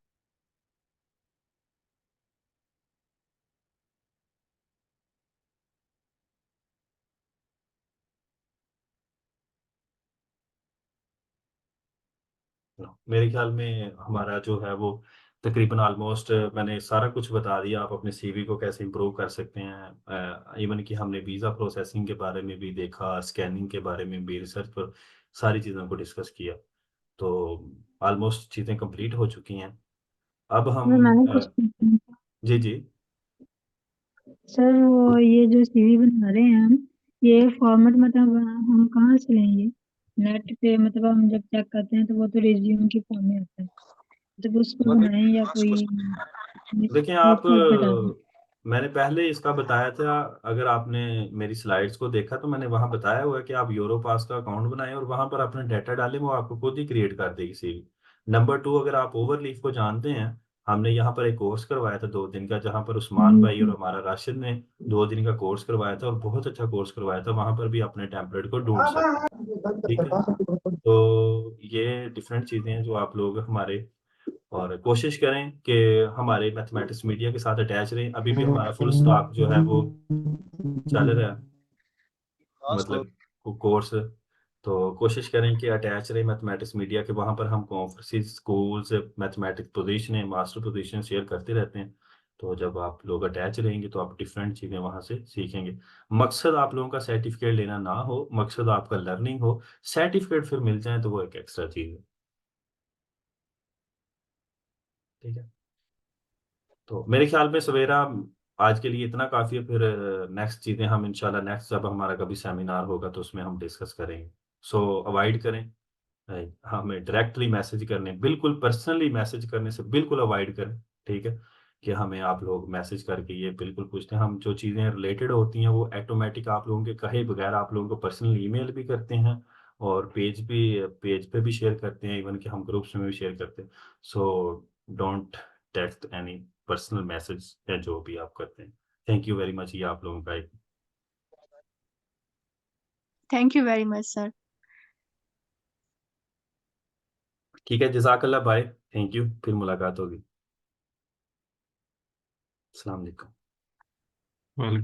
मेरे ख्याल में हमारा जो है वो तकरीबन ऑलमोस्ट मैंने सारा कुछ बता दिया। आप अपने सीवी को कैसे इम्प्रूव कर सकते हैं, इवन कि हमने वीज़ा प्रोसेसिंग के बारे में भी देखा, स्कैनिंग के बारे में भी, रिसर्च पर सारी चीज़ों को डिस्कस किया। तो ऑलमोस्ट चीज़ें कंप्लीट हो चुकी हैं। अब हम मैंने कुछ जी जी सर वो ये जो सीवी बना रहे हैं हम, ये फॉर्मेट मतलब हम कहाँ से लेंगे? नेट पे मतलब हम जब चेक करते हैं तो वो तो रिज्यूम की फॉर्म में आता है, तो उसको बनाएं या कोई देखिए आप, वेबसाइट पे डालें? मैंने पहले इसका बताया था, अगर आपने मेरी स्लाइड्स को देखा तो मैंने वहां बताया हुआ है कि आप यूरोपास का अकाउंट बनाएं और वहां पर अपना डाटा डालें, वो आपको खुद ही क्रिएट कर देगी सीवी। नंबर 2, अगर आप ओवरलीफ को जानते हैं, हमने यहाँ पर एक कोर्स करवाया था 2 दिन का, जहाँ पर उस्मान भाई और हमारा राशिद ने 2 दिन का कोर्स करवाया था और बहुत अच्छा कोर्स करवाया था। वहां पर भी अपने टेम्पलेट को ढूंढ सकते हैं, ठीक है। तो ये डिफरेंट चीजें हैं जो आप लोग हमारे, और कोशिश करें कि हमारे मैथमेटिक्स मीडिया के साथ अटैच रहें। अभी भी हमारा फुल स्टॉक जो है वो चल रहा है, मतलब कोर्स। तो कोशिश करें कि अटैच रहें मैथमेटिक्स मीडिया के, वहाँ पर हम conferences, schools, mathematics position, master position share करते रहते हैं। तो जब आप लोग अटैच रहेंगे तो आप डिफरेंट चीज़ें वहाँ से सीखेंगे। मकसद आप लोगों का सर्टिफिकेट लेना ना हो, मकसद आपका लर्निंग हो। सर्टिफिकेट फिर मिल जाए तो वो एक एक्स्ट्रा चीज़ है, ठीक है। तो मेरे ख्याल में सवेरा आज के लिए इतना काफ़ी है, फिर नेक्स्ट चीज़ें हम इंशाल्लाह नेक्स्ट जब हमारा कभी सेमिनार होगा तो उसमें हम डिस्कस करेंगे। सो अवॉइड करें हमें डायरेक्टली मैसेज करने, बिल्कुल पर्सनली मैसेज करने से बिल्कुल अवॉइड करें, ठीक है। कि हमें आप लोग मैसेज करके ये बिल्कुल पूछते हैं। हम जो चीज़ें रिलेटेड होती हैं वो ऑटोमेटिक आप लोगों के कहे बगैर आप लोगों को पर्सनल ईमेल भी करते हैं और पेज पे भी शेयर करते हैं, इवन कि हम ग्रुप्स में भी शेयर करते हैं। So don't text any personal message या जो भी आप करते हैं। थैंक यू वेरी मच, ये आप लोगों का एक thank you very much sir. ठीक है, जज़ाकल्लाह, बाय, थैंक यू, फिर मुलाकात होगी। अस्सलाम वालेकुम। वेलकम।